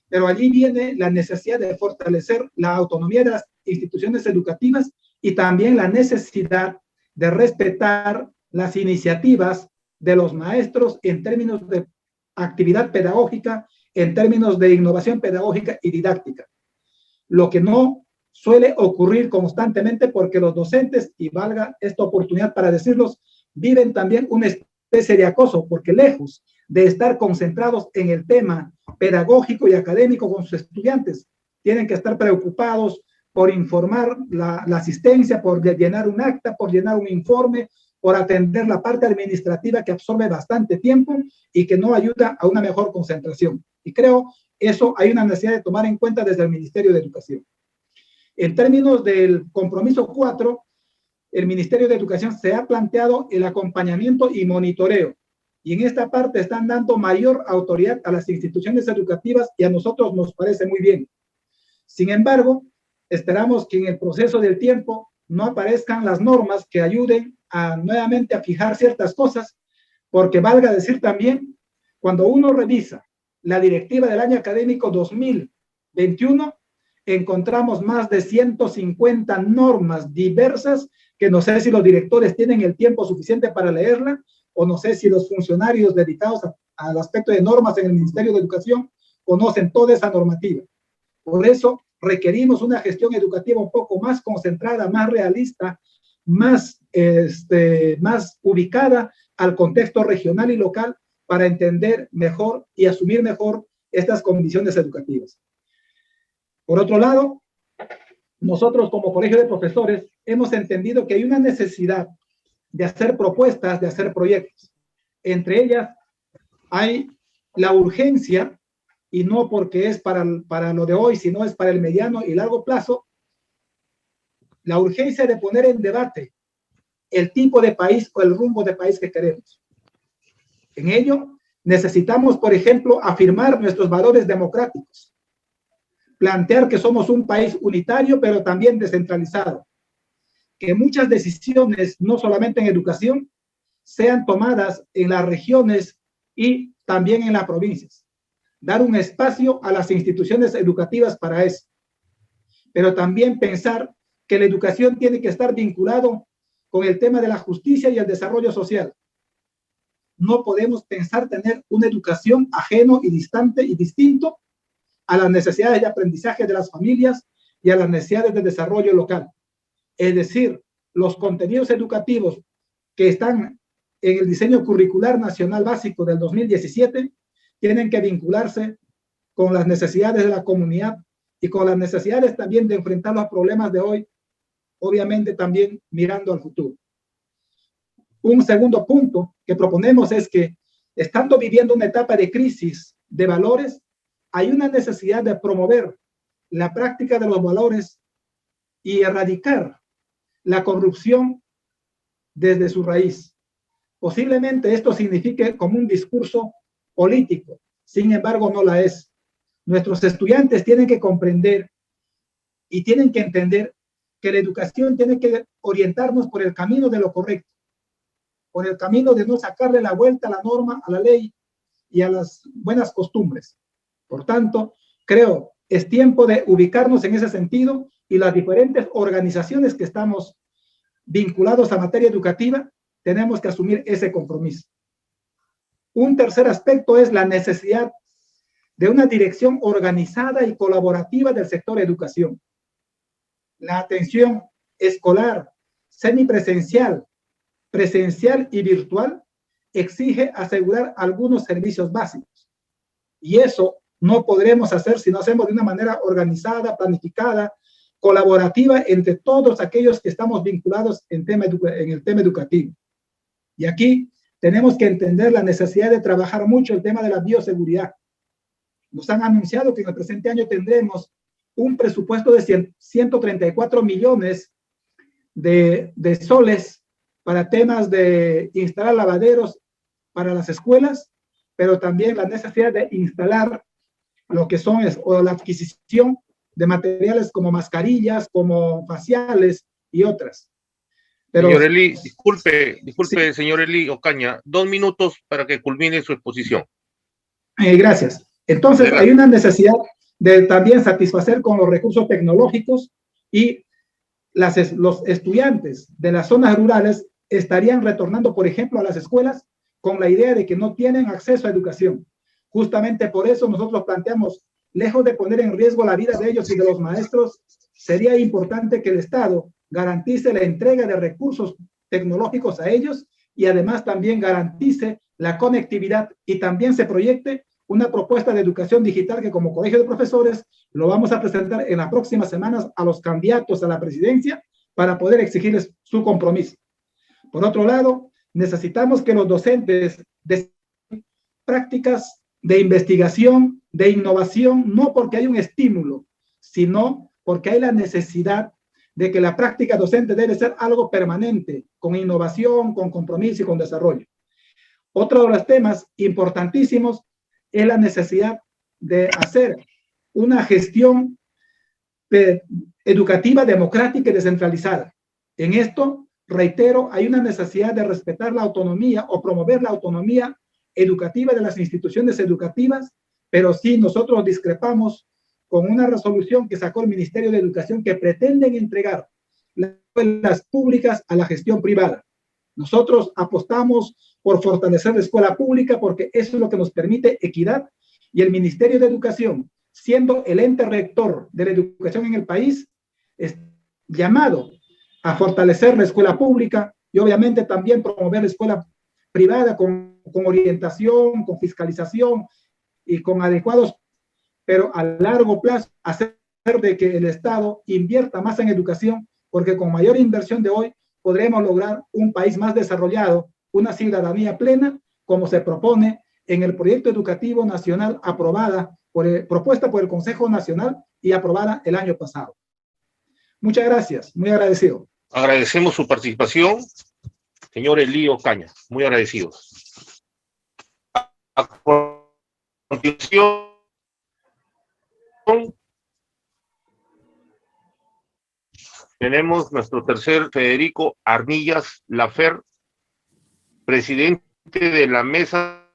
Pero allí viene la necesidad de fortalecer la autonomía de las instituciones educativas y también la necesidad de respetar las iniciativas de los maestros en términos de actividad pedagógica, en términos de innovación pedagógica y didáctica. Lo que no suele ocurrir constantemente porque los docentes, y valga esta oportunidad para decirlos, viven también una especie de acoso, porque lejos de estar concentrados en el tema pedagógico y académico con sus estudiantes, tienen que estar preocupados por informar la asistencia, por llenar un acta, por llenar un informe, por atender la parte administrativa que absorbe bastante tiempo y que no ayuda a una mejor concentración. Y creo eso hay una necesidad de tomar en cuenta desde el Ministerio de Educación. En términos del compromiso 4, el Ministerio de Educación se ha planteado el acompañamiento y monitoreo. Y en esta parte están dando mayor autoridad a las instituciones educativas y a nosotros nos parece muy bien. Sin embargo, esperamos que en el proceso del tiempo no aparezcan las normas que ayuden nuevamente a fijar ciertas cosas, porque valga decir también, cuando uno revisa la directiva del año académico 2021, encontramos más de 150 normas diversas que no sé si los directores tienen el tiempo suficiente para leerla, o no sé si los funcionarios dedicados al aspecto de normas en el Ministerio de Educación conocen toda esa normativa. Por eso requerimos una gestión educativa un poco más concentrada, más realista, más ubicada al contexto regional y local para entender mejor y asumir mejor estas condiciones educativas. Por otro lado, nosotros como Colegio de Profesores hemos entendido que hay una necesidad de hacer propuestas, de hacer proyectos. Entre ellas hay la urgencia, y no porque es para lo de hoy, sino es para el mediano y largo plazo, la urgencia de poner en debate el tipo de país o el rumbo de país que queremos. En ello, necesitamos, por ejemplo, afirmar nuestros valores democráticos, plantear que somos un país unitario, pero también descentralizado, que muchas decisiones, no solamente en educación, sean tomadas en las regiones y también en las provincias. Dar un espacio a las instituciones educativas para eso. Pero también pensar que la educación tiene que estar vinculado con el tema de la justicia y el desarrollo social. No podemos pensar tener una educación ajeno y distante y distinto a las necesidades de aprendizaje de las familias y a las necesidades de desarrollo local. Es decir, los contenidos educativos que están en el diseño curricular nacional básico del 2017 tienen que vincularse con las necesidades de la comunidad y con las necesidades también de enfrentar los problemas de hoy obviamente también mirando al futuro. Un segundo punto que proponemos es que, estando viviendo una etapa de crisis de valores, hay una necesidad de promover la práctica de los valores y erradicar la corrupción desde su raíz. Posiblemente esto signifique como un discurso político, sin embargo no la es. Nuestros estudiantes tienen que comprender y tienen que entender que la educación tiene que orientarnos por el camino de lo correcto, por el camino de no sacarle la vuelta a la norma, a la ley y a las buenas costumbres. Por tanto, creo es tiempo de ubicarnos en ese sentido, y las diferentes organizaciones que estamos vinculados a materia educativa tenemos que asumir ese compromiso. Un tercer aspecto es la necesidad de una dirección organizada y colaborativa del sector educación. La atención escolar, semipresencial, presencial y virtual exige asegurar algunos servicios básicos. Y eso no podremos hacer si no hacemos de una manera organizada, planificada, colaborativa entre todos aquellos que estamos vinculados en el tema educativo. Y aquí tenemos que entender la necesidad de trabajar mucho el tema de la bioseguridad. Nos han anunciado que en el presente año tendremos un presupuesto de 134 millones de soles para temas de instalar lavaderos para las escuelas, pero también la necesidad de instalar lo que son o la adquisición de materiales como mascarillas, como faciales y otras. Pero, señor Eli, disculpe, sí. Señor Eli Ocaña, 2 minutos para que culmine su exposición. Gracias. Entonces, hay una necesidad de también satisfacer con los recursos tecnológicos, y los estudiantes de las zonas rurales estarían retornando, por ejemplo, a las escuelas con la idea de que no tienen acceso a educación. Justamente por eso nosotros planteamos, lejos de poner en riesgo la vida de ellos y de los maestros, sería importante que el Estado garantice la entrega de recursos tecnológicos a ellos, y además también garantice la conectividad, y también se proyecte una propuesta de educación digital que como Colegio de Profesores lo vamos a presentar en las próximas semanas a los candidatos a la presidencia para poder exigirles su compromiso. Por otro lado, necesitamos que los docentes desarrollen prácticas de investigación, de innovación, no porque hay un estímulo, sino porque hay la necesidad de que la práctica docente debe ser algo permanente, con innovación, con compromiso y con desarrollo. Otro de los temas importantísimos es la necesidad de hacer una gestión educativa democrática y descentralizada. En esto, reitero, hay una necesidad de respetar la autonomía o promover la autonomía educativa de las instituciones educativas, pero sí nosotros discrepamos con una resolución que sacó el Ministerio de Educación que pretenden entregar las escuelas públicas a la gestión privada. Nosotros apostamos por fortalecer la escuela pública porque eso es lo que nos permite equidad, y el Ministerio de Educación, siendo el ente rector de la educación en el país, es llamado a fortalecer la escuela pública y obviamente también promover la escuela privada con orientación, con fiscalización y con adecuados, pero a largo plazo hacer de que el Estado invierta más en educación, porque con mayor inversión de hoy podremos lograr un país más desarrollado, una ciudadanía plena, como se propone en el proyecto educativo nacional propuesta por el Consejo Nacional y aprobada el año pasado. Muchas gracias, muy agradecido. Agradecemos su participación, señor Eli Ocaña, muy agradecidos. A continuación, tenemos nuestro tercer Federico Arnillas Lafer, presidente de la Mesa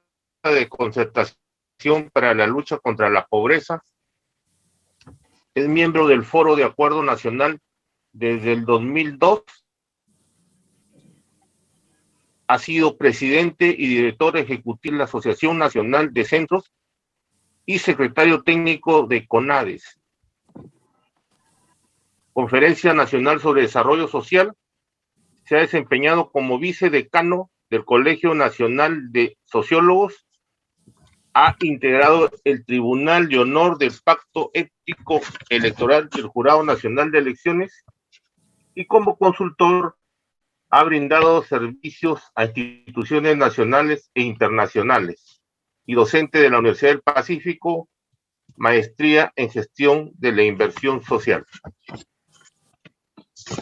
de Concertación para la Lucha contra la Pobreza. Es miembro del Foro de Acuerdo Nacional desde el 2002. Ha sido presidente y director ejecutivo de la Asociación Nacional de Centros y secretario técnico de CONADES, Conferencia Nacional sobre Desarrollo Social. Se ha desempeñado como vicedecano del Colegio Nacional de Sociólogos. Ha integrado el Tribunal de Honor del Pacto Ético Electoral del Jurado Nacional de Elecciones y como consultor ha brindado servicios a instituciones nacionales e internacionales y docente de la Universidad del Pacífico, maestría en gestión de la inversión social.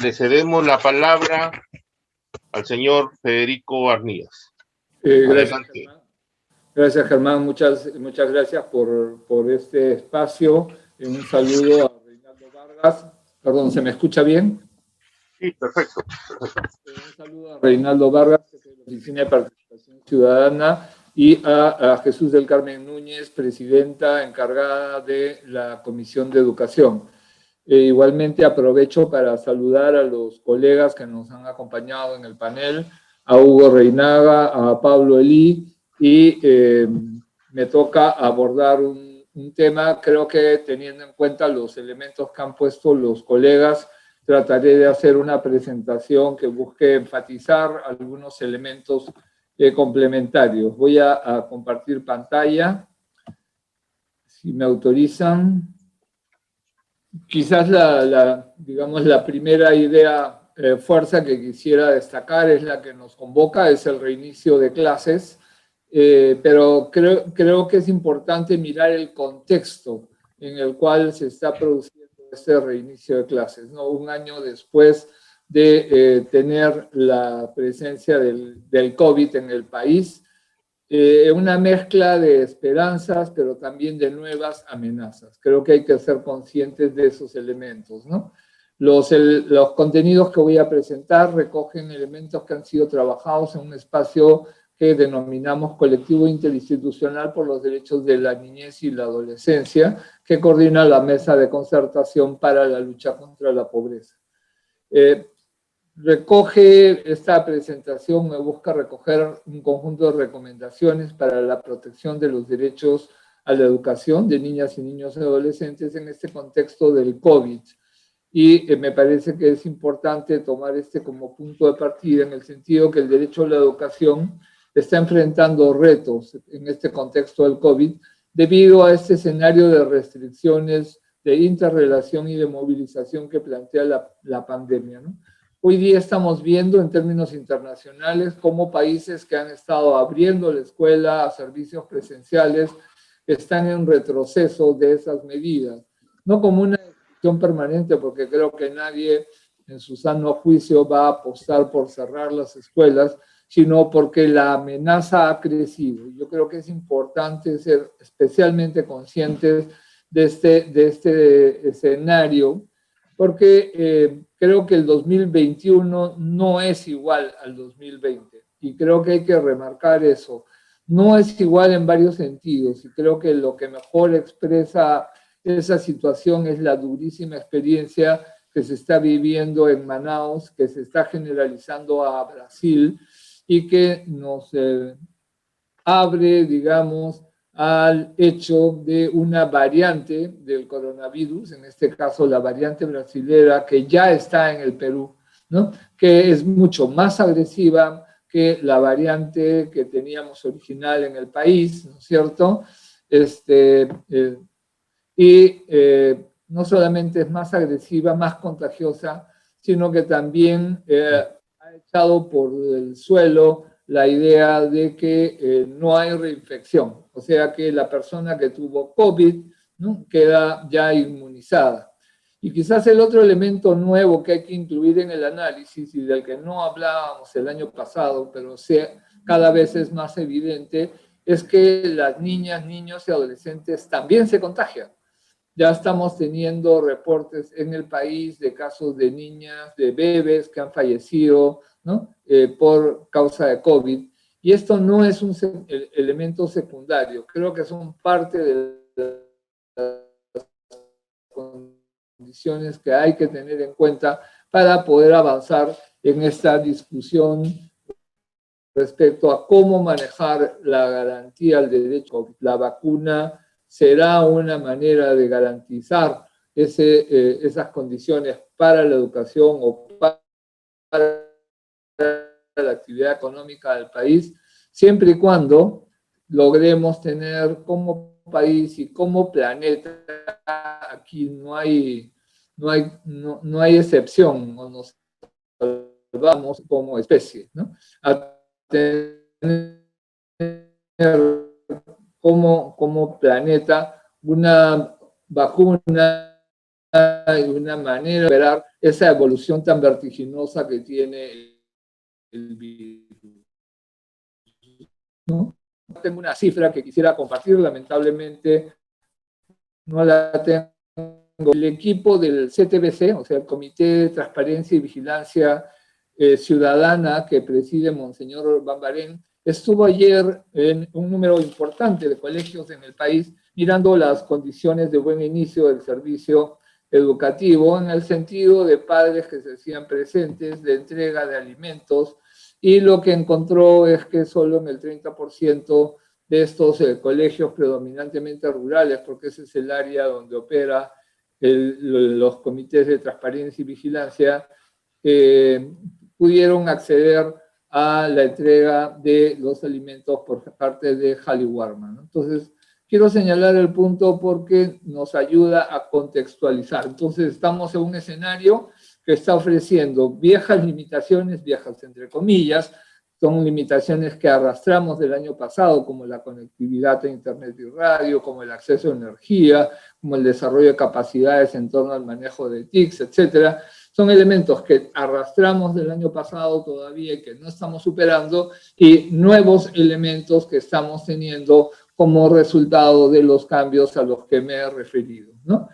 Le cedemos la palabra al señor Federico Arnías. Adelante. Gracias, Germán. Muchas gracias por este espacio. Un saludo a Reinaldo Vargas. Perdón, ¿se me escucha bien? Sí, perfecto. Un saludo a Reinaldo Vargas, de la Oficina de Participación Ciudadana, y a Jesús del Carmen Núñez, presidenta encargada de la Comisión de Educación. Igualmente aprovecho para saludar a los colegas que nos han acompañado en el panel, a Hugo Reinaga, a Pablo Elí, y me toca abordar un tema, creo que teniendo en cuenta los elementos que han puesto los colegas, trataré de hacer una presentación que busque enfatizar algunos elementos complementarios. Voy a compartir pantalla, si me autorizan. Quizás digamos, la primera idea fuerza que quisiera destacar es la que nos convoca, es el reinicio de clases, pero creo que es importante mirar el contexto en el cual se está produciendo este reinicio de clases, ¿no? Un año después de tener la presencia del COVID en el país, una mezcla de esperanzas, pero también de nuevas amenazas. Creo que hay que ser conscientes de esos elementos, ¿no? Los contenidos que voy a presentar recogen elementos que han sido trabajados en un espacio que denominamos Colectivo Interinstitucional por los Derechos de la Niñez y la Adolescencia, que coordina la Mesa de Concertación para la Lucha contra la Pobreza. Esta presentación me busca recoger un conjunto de recomendaciones para la protección de los derechos a la educación de niñas y niños y adolescentes en este contexto del COVID. Y me parece que es importante tomar como punto de partida en el sentido que el derecho a la educación está enfrentando retos en este contexto del COVID debido a este escenario de restricciones, de interrelación y de movilización que plantea la pandemia, ¿no? Hoy día estamos viendo en términos internacionales cómo países que han estado abriendo la escuela a servicios presenciales están en retroceso de esas medidas. No como una decisión permanente, porque creo que nadie en su sano juicio va a apostar por cerrar las escuelas, sino porque la amenaza ha crecido. Yo creo que es importante ser especialmente conscientes de este escenario, porque creo que el 2021 no es igual al 2020, y creo que hay que remarcar eso. No es igual en varios sentidos, y creo que lo que mejor expresa esa situación es la durísima experiencia que se está viviendo en Manaus, que se está generalizando a Brasil, y que nos abre, digamos, al hecho de una variante del coronavirus, en este caso la variante brasilera, que ya está en el Perú, ¿no? Que es mucho más agresiva que la variante que teníamos original en el país, ¿no es cierto? No solamente es más agresiva, más contagiosa, sino que también ha echado por el suelo la idea de que no hay reinfección, o sea que la persona que tuvo COVID, ¿no?, queda ya inmunizada. Y quizás el otro elemento nuevo que hay que incluir en el análisis, y del que no hablábamos el año pasado, pero cada vez es más evidente, es que las niñas, niños y adolescentes también se contagian. Ya estamos teniendo reportes en el país de casos de niñas, de bebés que han fallecido, ¿no?, por causa de COVID. Y esto no es un elemento secundario, creo que son parte de las condiciones que hay que tener en cuenta para poder avanzar en esta discusión respecto a cómo manejar la garantía al derecho. La vacuna será una manera de garantizar esas condiciones para la educación o para la actividad económica del país, siempre y cuando logremos tener como país y como planeta, aquí no hay excepción, o nos salvamos como especie, ¿no? A tener como planeta una vacuna y una manera de esperar esa evolución tan vertiginosa que tiene el virus, ¿no? Tengo una cifra que quisiera compartir, lamentablemente no la tengo. El equipo del CTBC, o sea, el Comité de Transparencia y Vigilancia Ciudadana que preside Monseñor Bambarén, estuvo ayer en un número importante de colegios en el país mirando las condiciones de buen inicio del servicio educativo en el sentido de padres que se hacían presentes, de entrega de alimentos, y lo que encontró es que solo en el 30% de estos colegios predominantemente rurales, porque ese es el área donde opera los comités de transparencia y vigilancia, pudieron acceder a la entrega de los alimentos por parte de Halley Warman, ¿no? Entonces, quiero señalar el punto porque nos ayuda a contextualizar. Entonces, estamos en un escenario que está ofreciendo viejas limitaciones, viejas entre comillas, son limitaciones que arrastramos del año pasado, como la conectividad a Internet y radio, como el acceso a energía, como el desarrollo de capacidades en torno al manejo de TICs, etcétera. Son elementos que arrastramos del año pasado todavía y que no estamos superando, y nuevos elementos que estamos teniendo como resultado de los cambios a los que me he referido, ¿no?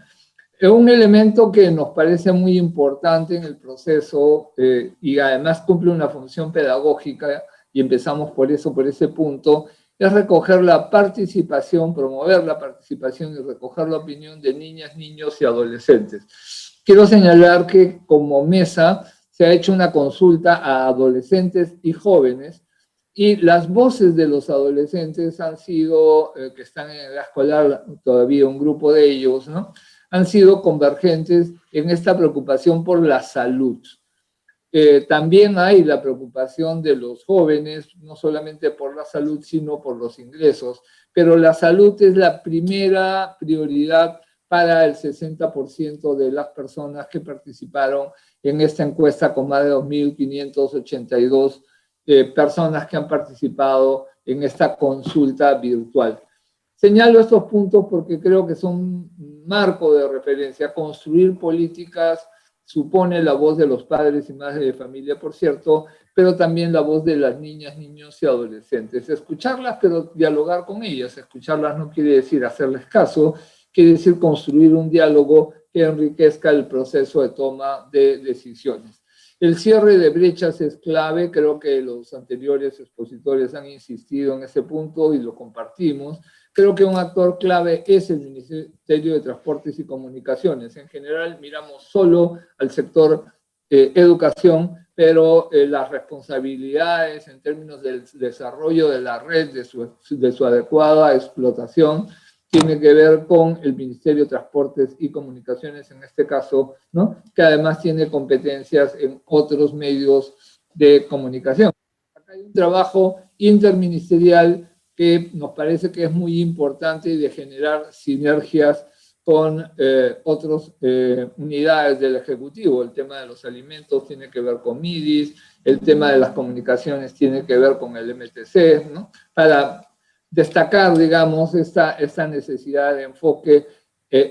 Es un elemento que nos parece muy importante en el proceso y además cumple una función pedagógica, y empezamos por eso, por ese punto, es recoger la participación, promover la participación y recoger la opinión de niñas, niños y adolescentes. Quiero señalar que como mesa se ha hecho una consulta a adolescentes y jóvenes, y las voces de los adolescentes han sido, que están en la escolar, todavía un grupo de ellos, ¿no?, han sido convergentes en esta preocupación por la salud. También hay la preocupación de los jóvenes, no solamente por la salud, sino por los ingresos, pero la salud es la primera prioridad para el 60% de las personas que participaron en esta encuesta, con más de 2.582 personas que han participado en esta consulta virtual. Señalo estos puntos porque creo que son un marco de referencia. Construir políticas supone la voz de los padres y madres de familia, por cierto, pero también la voz de las niñas, niños y adolescentes. Escucharlas, pero dialogar con ellas. Escucharlas no quiere decir hacerles caso, quiere decir construir un diálogo que enriquezca el proceso de toma de decisiones. El cierre de brechas es clave, creo que los anteriores expositores han insistido en ese punto y lo compartimos. Creo que un actor clave es el Ministerio de Transportes y Comunicaciones. En general miramos solo al sector educación, pero las responsabilidades en términos del desarrollo de la red, de su adecuada explotación, tiene que ver con el Ministerio de Transportes y Comunicaciones, en este caso, ¿no?, que además tiene competencias en otros medios de comunicación. Acá hay un trabajo interministerial que nos parece que es muy importante, y de generar sinergias con otras unidades del Ejecutivo. El tema de los alimentos tiene que ver con MIDIS, el tema de las comunicaciones tiene que ver con el MTC, ¿no?, para destacar, digamos, esta necesidad de enfoque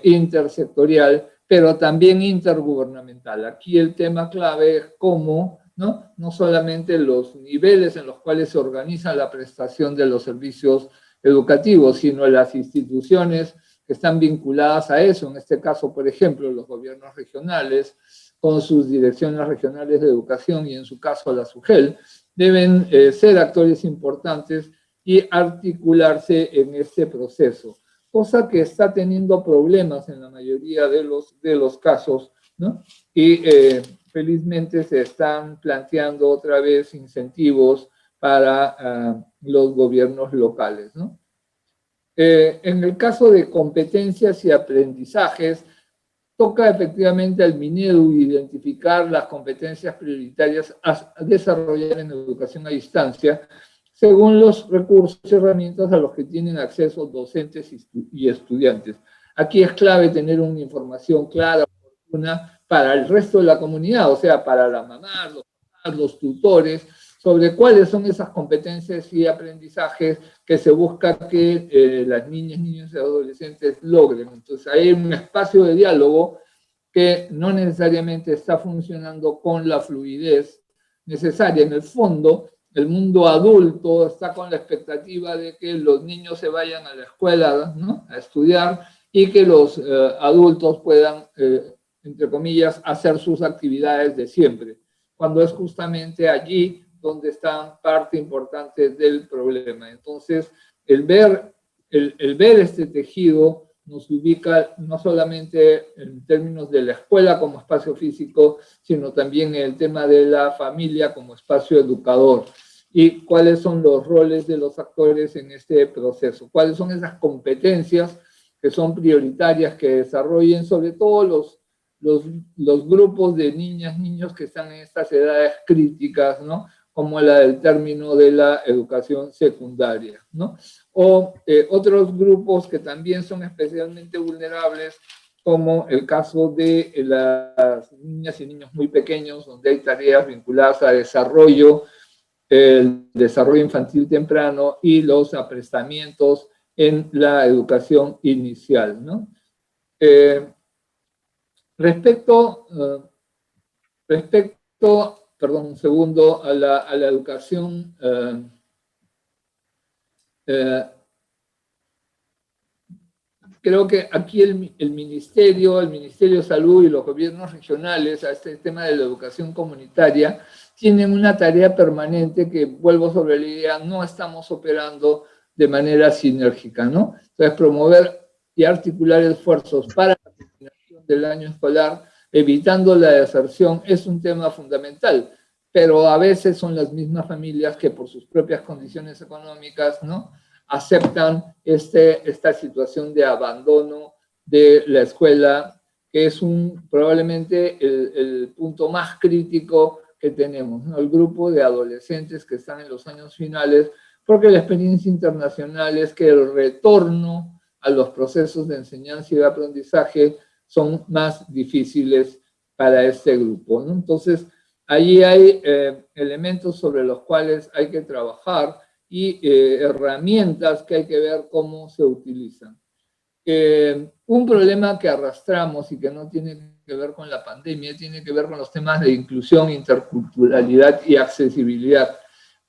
intersectorial, pero también intergubernamental. Aquí el tema clave es cómo, no solamente los niveles en los cuales se organiza la prestación de los servicios educativos, sino las instituciones que están vinculadas a eso. En este caso, por ejemplo, los gobiernos regionales, con sus direcciones regionales de educación, y en su caso la SUGEL, deben ser actores importantes y articularse en este proceso, cosa que está teniendo problemas en la mayoría de los casos, ¿no? Y felizmente se están planteando otra vez incentivos para los gobiernos locales, ¿no? En el caso de competencias y aprendizajes, toca efectivamente al Minedu identificar las competencias prioritarias a desarrollar en educación a distancia, según los recursos y herramientas a los que tienen acceso docentes y estudiantes. Aquí es clave tener una información clara, oportuna, para el resto de la comunidad, o sea, para la mamá, los papás, los tutores, sobre cuáles son esas competencias y aprendizajes que se busca que las niñas, niños y adolescentes logren. Entonces, hay un espacio de diálogo que no necesariamente está funcionando con la fluidez necesaria. En el fondo, el mundo adulto está con la expectativa de que los niños se vayan a la escuela, ¿no?, a estudiar, y que los adultos puedan, entre comillas, hacer sus actividades de siempre, cuando es justamente allí donde está parte importante del problema. Entonces, el ver este tejido nos ubica no solamente en términos de la escuela como espacio físico, sino también en el tema de la familia como espacio educador. Y cuáles son los roles de los actores en este proceso, cuáles son esas competencias que son prioritarias que desarrollen sobre todo los grupos de niñas, niños que están en estas edades críticas, ¿no?, como la del término de la educación secundaria, ¿no? O otros grupos que también son especialmente vulnerables, como el caso de las niñas y niños muy pequeños, donde hay tareas vinculadas a desarrollo, el desarrollo infantil temprano y los aprestamientos en la educación inicial, ¿no? Perdón, un segundo, a la educación, creo que aquí el Ministerio de Salud y los gobiernos regionales a este tema de la educación comunitaria tienen una tarea permanente que, vuelvo sobre la idea, no estamos operando de manera sinérgica, ¿no? Entonces, promover y articular esfuerzos para la terminación del año escolar, evitando la deserción, es un tema fundamental, pero a veces son las mismas familias que por sus propias condiciones económicas, ¿no?, aceptan esta situación de abandono de la escuela, que es probablemente el punto más crítico que tenemos, ¿no? El grupo de adolescentes que están en los años finales, porque la experiencia internacional es que el retorno a los procesos de enseñanza y de aprendizaje son más difíciles para este grupo, ¿no? Entonces, allí hay elementos sobre los cuales hay que trabajar y herramientas que hay que ver cómo se utilizan. Un problema que arrastramos y que no tiene que ver con la pandemia, tiene que ver con los temas de inclusión, interculturalidad y accesibilidad.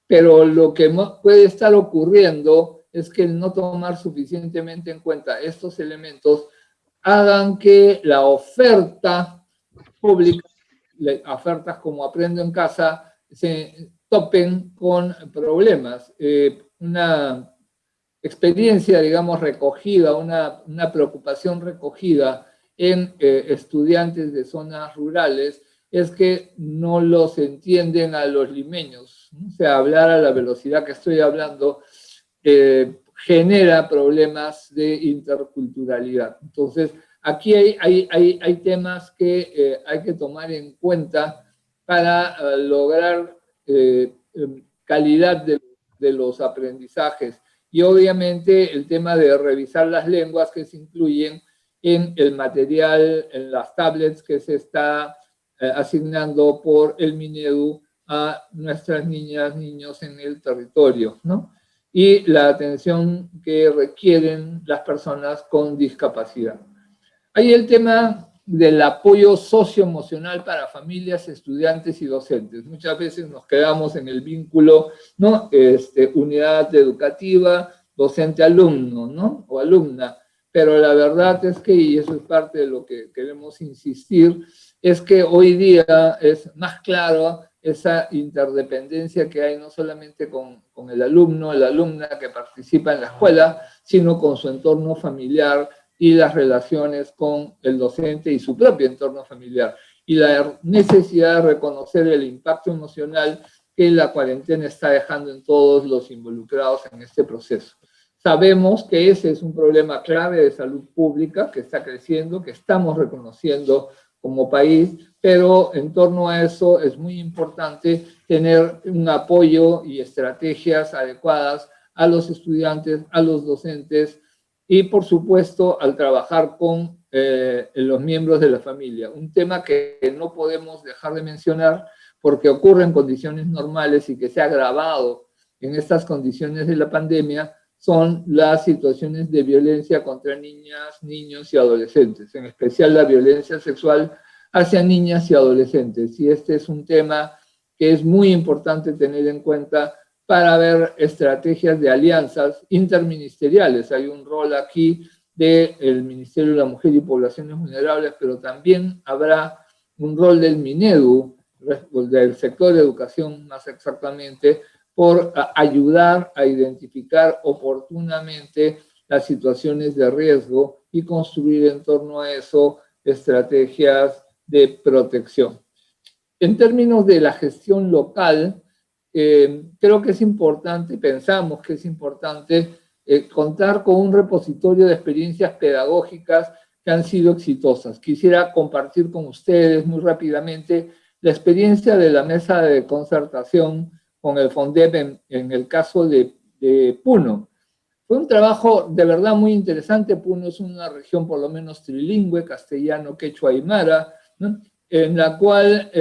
Pero lo que puede estar ocurriendo es que el no tomar suficientemente en cuenta estos elementos hagan que la oferta pública, ofertas como Aprendo en Casa, se topen con problemas. Una experiencia, digamos, recogida, una preocupación recogida en estudiantes de zonas rurales es que no los entienden a los limeños. O sea, hablar a la velocidad que estoy hablando genera problemas de interculturalidad. Entonces, aquí hay temas que hay que tomar en cuenta para lograr calidad de los aprendizajes. Y obviamente el tema de revisar las lenguas que se incluyen en el material, en las tablets que se está asignando por el Minedu a nuestras niñas, niños en el territorio, ¿no? Y la atención que requieren las personas con discapacidad. Hay el tema del apoyo socioemocional para familias, estudiantes y docentes. Muchas veces nos quedamos en el vínculo, ¿no?, unidad educativa, docente-alumno, ¿no?, o alumna. Pero la verdad es que, y eso es parte de lo que queremos insistir, es que hoy día es más claro esa interdependencia que hay no solamente con el alumno, la alumna que participa en la escuela, sino con su entorno familiar y las relaciones con el docente y su propio entorno familiar. Y la necesidad de reconocer el impacto emocional que la cuarentena está dejando en todos los involucrados en este proceso. Sabemos que ese es un problema clave de salud pública que está creciendo, que estamos reconociendo como país, pero en torno a eso es muy importante tener un apoyo y estrategias adecuadas a los estudiantes, a los docentes y, por supuesto, al trabajar con los miembros de la familia. Un tema que no podemos dejar de mencionar porque ocurre en condiciones normales y que se ha agravado en estas condiciones de la pandemia son las situaciones de violencia contra niñas, niños y adolescentes, en especial la violencia sexual hacia niñas y adolescentes. Y este es un tema que es muy importante tener en cuenta para ver estrategias de alianzas interministeriales. Hay un rol aquí del Ministerio de la Mujer y Poblaciones Vulnerables, pero también habrá un rol del MINEDU, del sector de educación más exactamente, por ayudar a identificar oportunamente las situaciones de riesgo y construir en torno a eso estrategias de protección. En términos de la gestión local, creo que es importante, pensamos que es importante contar con un repositorio de experiencias pedagógicas que han sido exitosas. Quisiera compartir con ustedes muy rápidamente la experiencia de la mesa de concertación con el FONDEP en el caso de Puno. Fue un trabajo de verdad muy interesante. Puno es una región por lo menos trilingüe, castellano, quechua, aymara, ¿no?, en la cual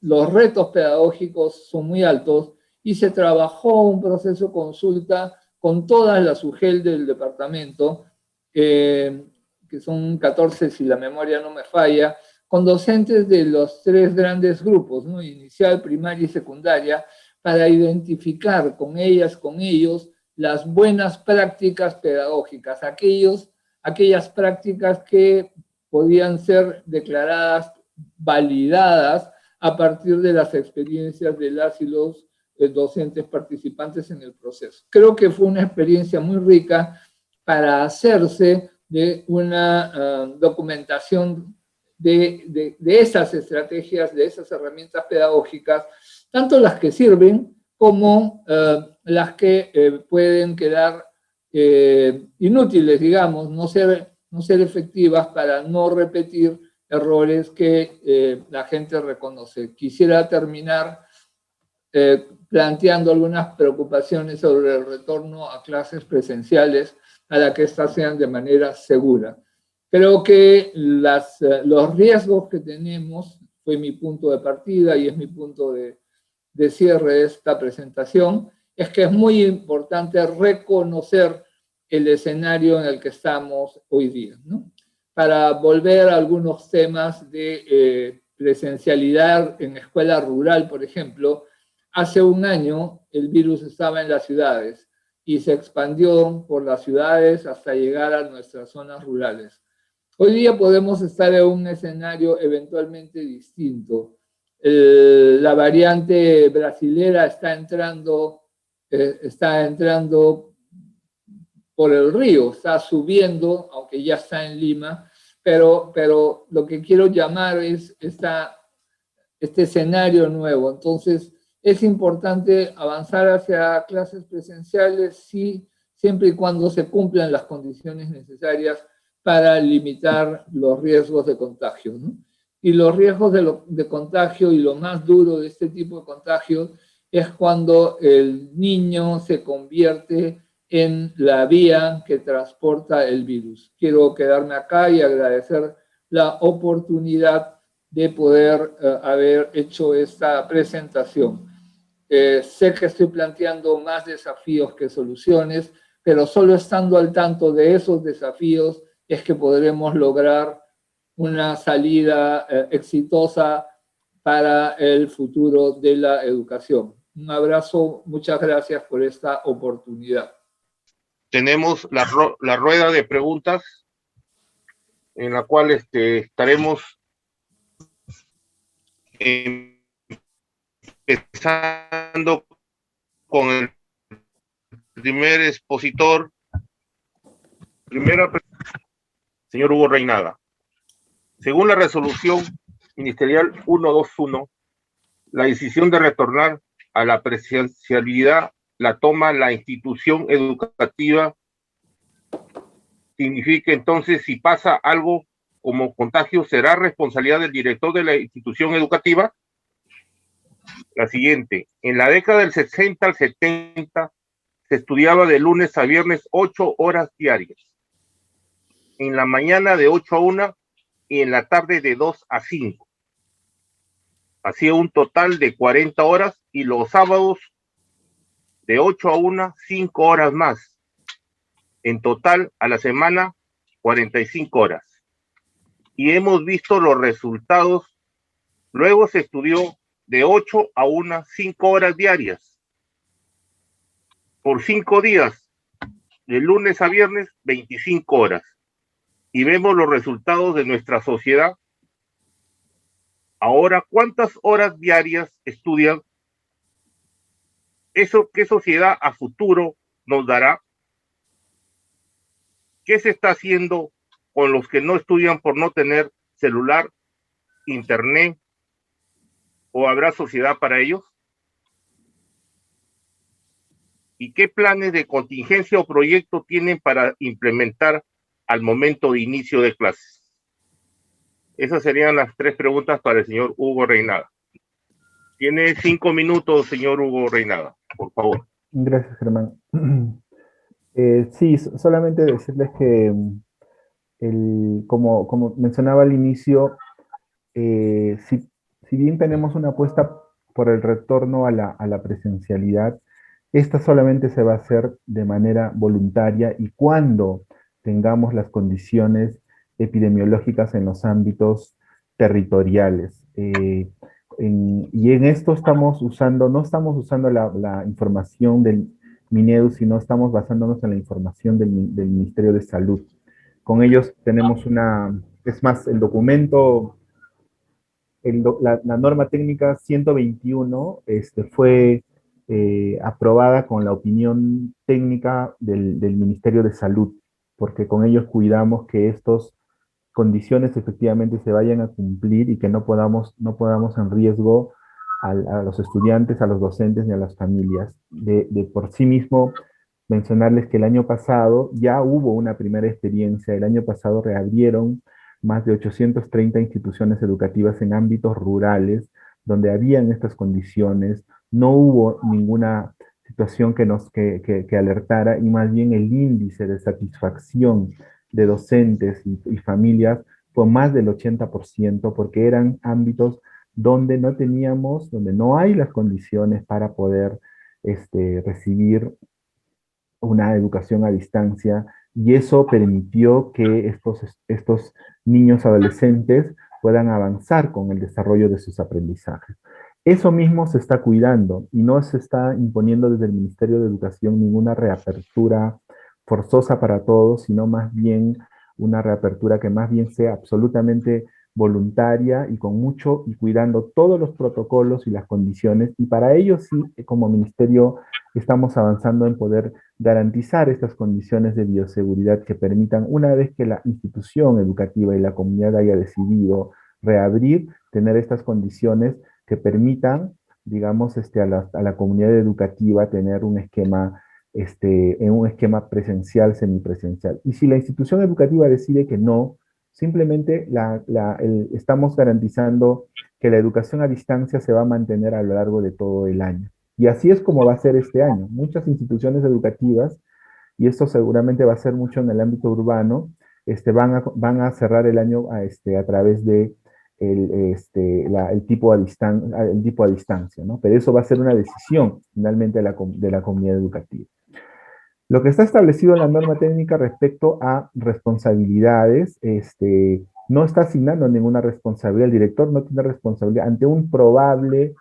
los retos pedagógicos son muy altos y se trabajó un proceso de consulta con todas las UGEL del departamento, que son 14 si la memoria no me falla, con docentes de los 3 grandes grupos, ¿no?, inicial, primaria y secundaria, para identificar con ellas, con ellos, las buenas prácticas pedagógicas, aquellas prácticas que podían ser declaradas validadas a partir de las experiencias de las y los docentes participantes en el proceso. Creo que fue una experiencia muy rica para hacerse de una documentación de esas estrategias, de esas herramientas pedagógicas, tanto las que sirven como las que pueden quedar inútiles, digamos, no ser efectivas para no repetir errores que la gente reconoce. Quisiera terminar planteando algunas preocupaciones sobre el retorno a clases presenciales para que éstas sean de manera segura. Creo que los riesgos que tenemos, fue mi punto de partida y es mi punto de cierre de esta presentación, es que es muy importante reconocer el escenario en el que estamos hoy día, ¿no? Para volver a algunos temas de presencialidad en escuela rural, por ejemplo, hace un año el virus estaba en las ciudades y se expandió por las ciudades hasta llegar a nuestras zonas rurales. Hoy día podemos estar en un escenario eventualmente distinto. La variante brasilera está entrando por el río, está subiendo, aunque ya está en Lima, pero lo que quiero llamar es este escenario nuevo. Entonces, es importante avanzar hacia clases presenciales, sí, siempre y cuando se cumplan las condiciones necesarias para limitar los riesgos de contagio, ¿no? Y los riesgos de contagio y lo más duro de este tipo de contagios es cuando el niño se convierte en la vía que transporta el virus. Quiero quedarme acá y agradecer la oportunidad de poder haber hecho esta presentación. Sé que estoy planteando más desafíos que soluciones, pero solo estando al tanto de esos desafíos es que podremos lograr una salida exitosa para el futuro de la educación. Un abrazo, muchas gracias por esta oportunidad. Tenemos la rueda de preguntas en la cual estaremos empezando con el primer expositor, señor Hugo Reinaga. Según la resolución ministerial 121, la decisión de retornar a la presencialidad la toma la institución educativa. Significa entonces, si pasa algo como contagio, ¿será responsabilidad del director de la institución educativa? La siguiente, en la década del 60 al 70 se estudiaba de lunes a viernes 8 horas diarias. en la mañana de 8 a 1 y en la tarde de 2 a 5. Hacía un total de 40 horas y los sábados de 8 a 1, 5 horas más. En total, a la semana, 45 horas. Y hemos visto los resultados. Luego se estudió de 8 a 1, 5 horas diarias. Por 5 días, de lunes a viernes, 25 horas. Y vemos los resultados de nuestra sociedad. Ahora, ¿cuántas horas diarias estudian? ¿Eso qué sociedad a futuro nos dará? ¿Qué se está haciendo con los que no estudian por no tener celular, internet, o habrá sociedad para ellos? ¿Y qué planes de contingencia o proyecto tienen para implementar al momento de inicio de clases? Esas serían las 3 preguntas para el señor Hugo Reynada. Tiene 5 minutos, señor Hugo Reynada, por favor. Gracias, Germán. Sí, solamente decirles que como mencionaba al inicio, si bien tenemos una apuesta por el retorno a la presencialidad, esta solamente se va a hacer de manera voluntaria y cuando tengamos las condiciones epidemiológicas en los ámbitos territoriales. Y en esto no estamos usando la información del Minedu, sino estamos basándonos en la información del Ministerio de Salud. Con ellos tenemos es más, el documento, la norma técnica 121 fue aprobada con la opinión técnica del Ministerio de Salud, porque con ellos cuidamos que estas condiciones efectivamente se vayan a cumplir y que no pongamos en riesgo a los estudiantes, a los docentes ni a las familias. De por sí mismo, mencionarles que el año pasado ya hubo una primera experiencia. El año pasado reabrieron más de 830 instituciones educativas en ámbitos rurales donde habían estas condiciones. No hubo ninguna situación que alertara, y más bien el índice de satisfacción de docentes y familias fue más del 80%, porque eran ámbitos donde no hay las condiciones para poder recibir una educación a distancia, y eso permitió que estos niños adolescentes puedan avanzar con el desarrollo de sus aprendizajes. Eso mismo se está cuidando y no se está imponiendo desde el Ministerio de Educación ninguna reapertura forzosa para todos, sino más bien una reapertura que más bien sea absolutamente voluntaria y cuidando todos los protocolos y las condiciones. Y para ello sí, como ministerio, estamos avanzando en poder garantizar estas condiciones de bioseguridad que permitan, una vez que la institución educativa y la comunidad haya decidido reabrir, tener estas condiciones que permitan, digamos, a la comunidad educativa tener un esquema, en un esquema presencial, semipresencial. Y si la institución educativa decide que no, simplemente estamos garantizando que la educación a distancia se va a mantener a lo largo de todo el año. Y así es como va a ser este año. Muchas instituciones educativas, y esto seguramente va a ser mucho en el ámbito urbano, van a cerrar el año a través de el tipo a distancia, ¿no? Pero eso va a ser una decisión finalmente de la comunidad educativa. Lo que está establecido en la norma técnica respecto a responsabilidades, no está asignando ninguna responsabilidad. El director no tiene responsabilidad ante un probable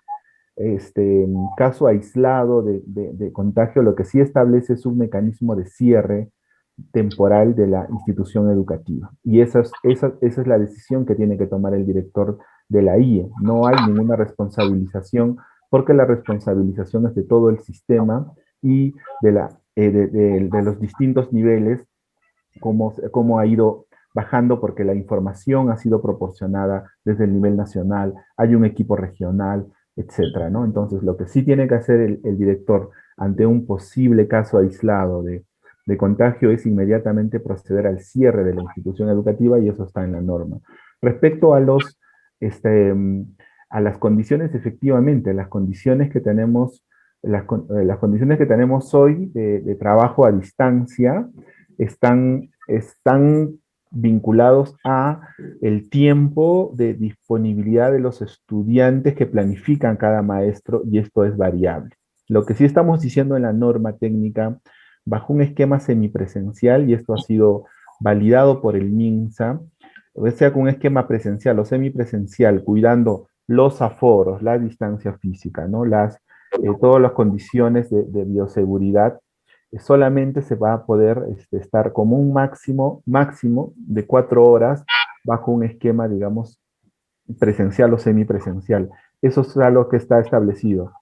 caso aislado de contagio. Lo que sí establece es un mecanismo de cierre temporal de la institución educativa. Y esa es la decisión que tiene que tomar el director de la IE. No hay ninguna responsabilización, porque la responsabilización es de todo el sistema y de los distintos niveles, cómo ha ido bajando, porque la información ha sido proporcionada desde el nivel nacional, hay un equipo regional, etcétera, ¿no? Entonces, lo que sí tiene que hacer el director ante un posible caso aislado de contagio es inmediatamente proceder al cierre de la institución educativa, y eso está en la norma. Respecto a las condiciones, efectivamente, las condiciones que tenemos hoy de trabajo a distancia están vinculados a el tiempo de disponibilidad de los estudiantes que planifican cada maestro, y esto es variable. Lo que sí estamos diciendo en la norma técnica, bajo un esquema semipresencial, y esto ha sido validado por el MINSA, o sea, con un esquema presencial o semipresencial, cuidando los aforos, la distancia física, ¿no? Todas las condiciones de bioseguridad, solamente se va a poder estar como un máximo de 4 horas bajo un esquema, digamos, presencial o semipresencial. Eso es algo que está establecido.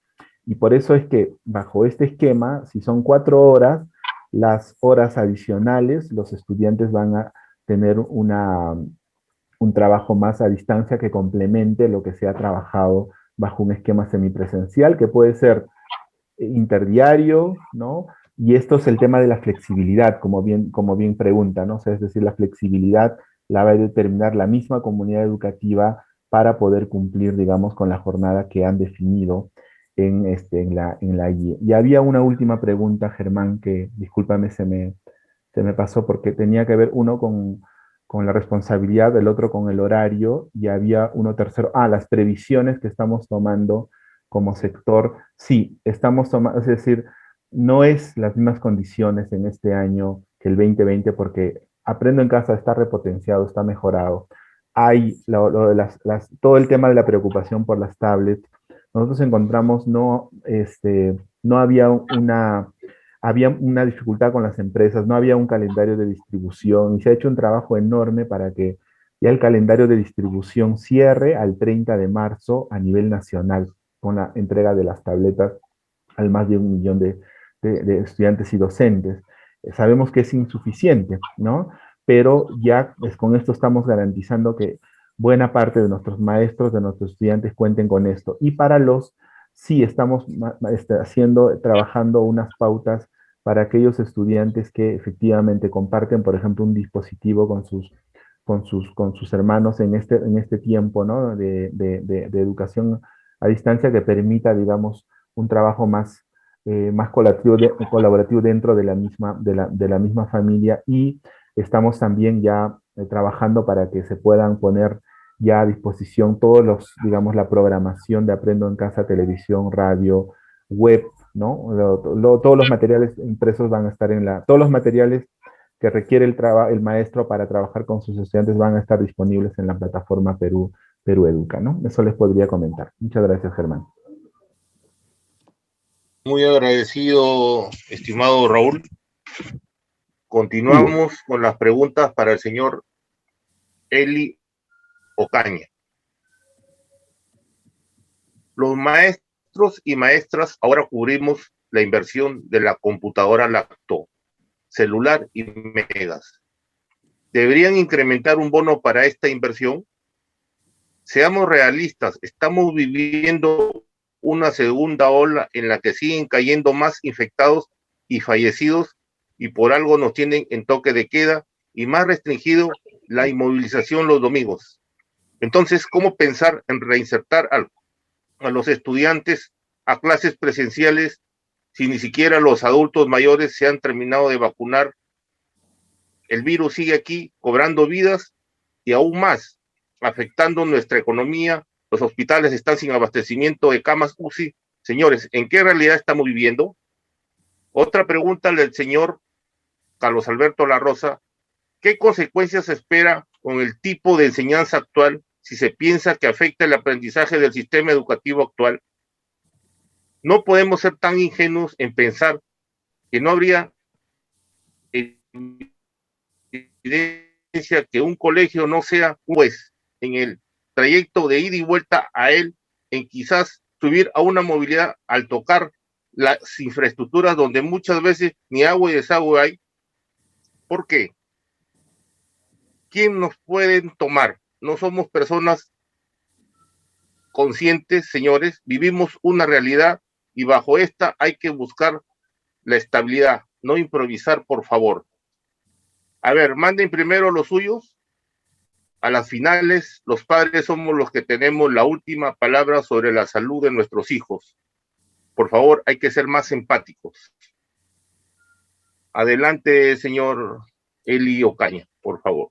Y por eso es que bajo este esquema, si son 4 horas, las horas adicionales, los estudiantes van a tener un trabajo más a distancia que complemente lo que se ha trabajado bajo un esquema semipresencial, que puede ser interdiario, ¿no? Y esto es el tema de la flexibilidad, como bien pregunta, ¿no? O sea, es decir, la flexibilidad la va a determinar la misma comunidad educativa para poder cumplir, digamos, con la jornada que han definido en la guía. Y había una última pregunta, Germán, que discúlpame, se me pasó porque tenía que ver uno con la responsabilidad, el otro con el horario, y había uno tercero, las previsiones que estamos tomando como sector. Sí, estamos tomando, es decir, no es las mismas condiciones en este año que el 2020, porque Aprendo en Casa está repotenciado, está mejorado. Hay todo el tema de la preocupación por las tablets. Nosotros encontramos, no había una dificultad con las empresas, no había un calendario de distribución, y se ha hecho un trabajo enorme para que ya el calendario de distribución cierre al 30 de marzo a nivel nacional, con la entrega de las tabletas al más de 1 millón de estudiantes y docentes. Sabemos que es insuficiente, ¿no? Pero ya con esto estamos garantizando que buena parte de nuestros maestros, de nuestros estudiantes cuenten con esto. Y para sí estamos trabajando unas pautas para aquellos estudiantes que efectivamente comparten, por ejemplo, un dispositivo con sus hermanos en este tiempo, ¿no? de educación a distancia, que permita, digamos, un trabajo más colaborativo dentro de la misma familia. Y estamos también ya trabajando para que se puedan poner ya a disposición digamos, la programación de Aprendo en Casa, televisión, radio, web, ¿no? Todos los materiales impresos van a estar todos los materiales que requiere el maestro para trabajar con sus estudiantes van a estar disponibles en la plataforma Perú Educa, ¿no? Eso les podría comentar. Muchas gracias, Germán. Muy agradecido, estimado Raúl. Continuamos con las preguntas para el señor Eli Ocaña. Los maestros y maestras ahora cubrimos la inversión de la computadora laptop, celular y megas. ¿Deberían incrementar un bono para esta inversión? Seamos realistas, estamos viviendo una segunda ola en la que siguen cayendo más infectados y fallecidos, y por algo nos tienen en toque de queda y más restringido la inmovilización los domingos. Entonces, ¿cómo pensar en reinsertar a los estudiantes a clases presenciales si ni siquiera los adultos mayores se han terminado de vacunar? El virus sigue aquí cobrando vidas y aún más afectando nuestra economía. Los hospitales están sin abastecimiento de camas UCI. Señores, ¿en qué realidad estamos viviendo? Otra pregunta del señor Carlos Alberto La Rosa: ¿qué consecuencias se espera con el tipo de enseñanza actual si se piensa que afecta el aprendizaje del sistema educativo actual? No podemos ser tan ingenuos en pensar que no habría evidencia que un colegio no sea un juez en el trayecto de ida y vuelta a él, en quizás subir a una movilidad al tocar las infraestructuras donde muchas veces ni agua y desagüe hay. ¿Por qué? ¿Quién nos pueden tomar? No somos personas conscientes, señores, vivimos una realidad y bajo esta hay que buscar la estabilidad, no improvisar, por favor. A ver, manden primero los suyos. A las finales, los padres somos los que tenemos la última palabra sobre la salud de nuestros hijos. Por favor, hay que ser más empáticos. Adelante, señor Eli Ocaña, por favor.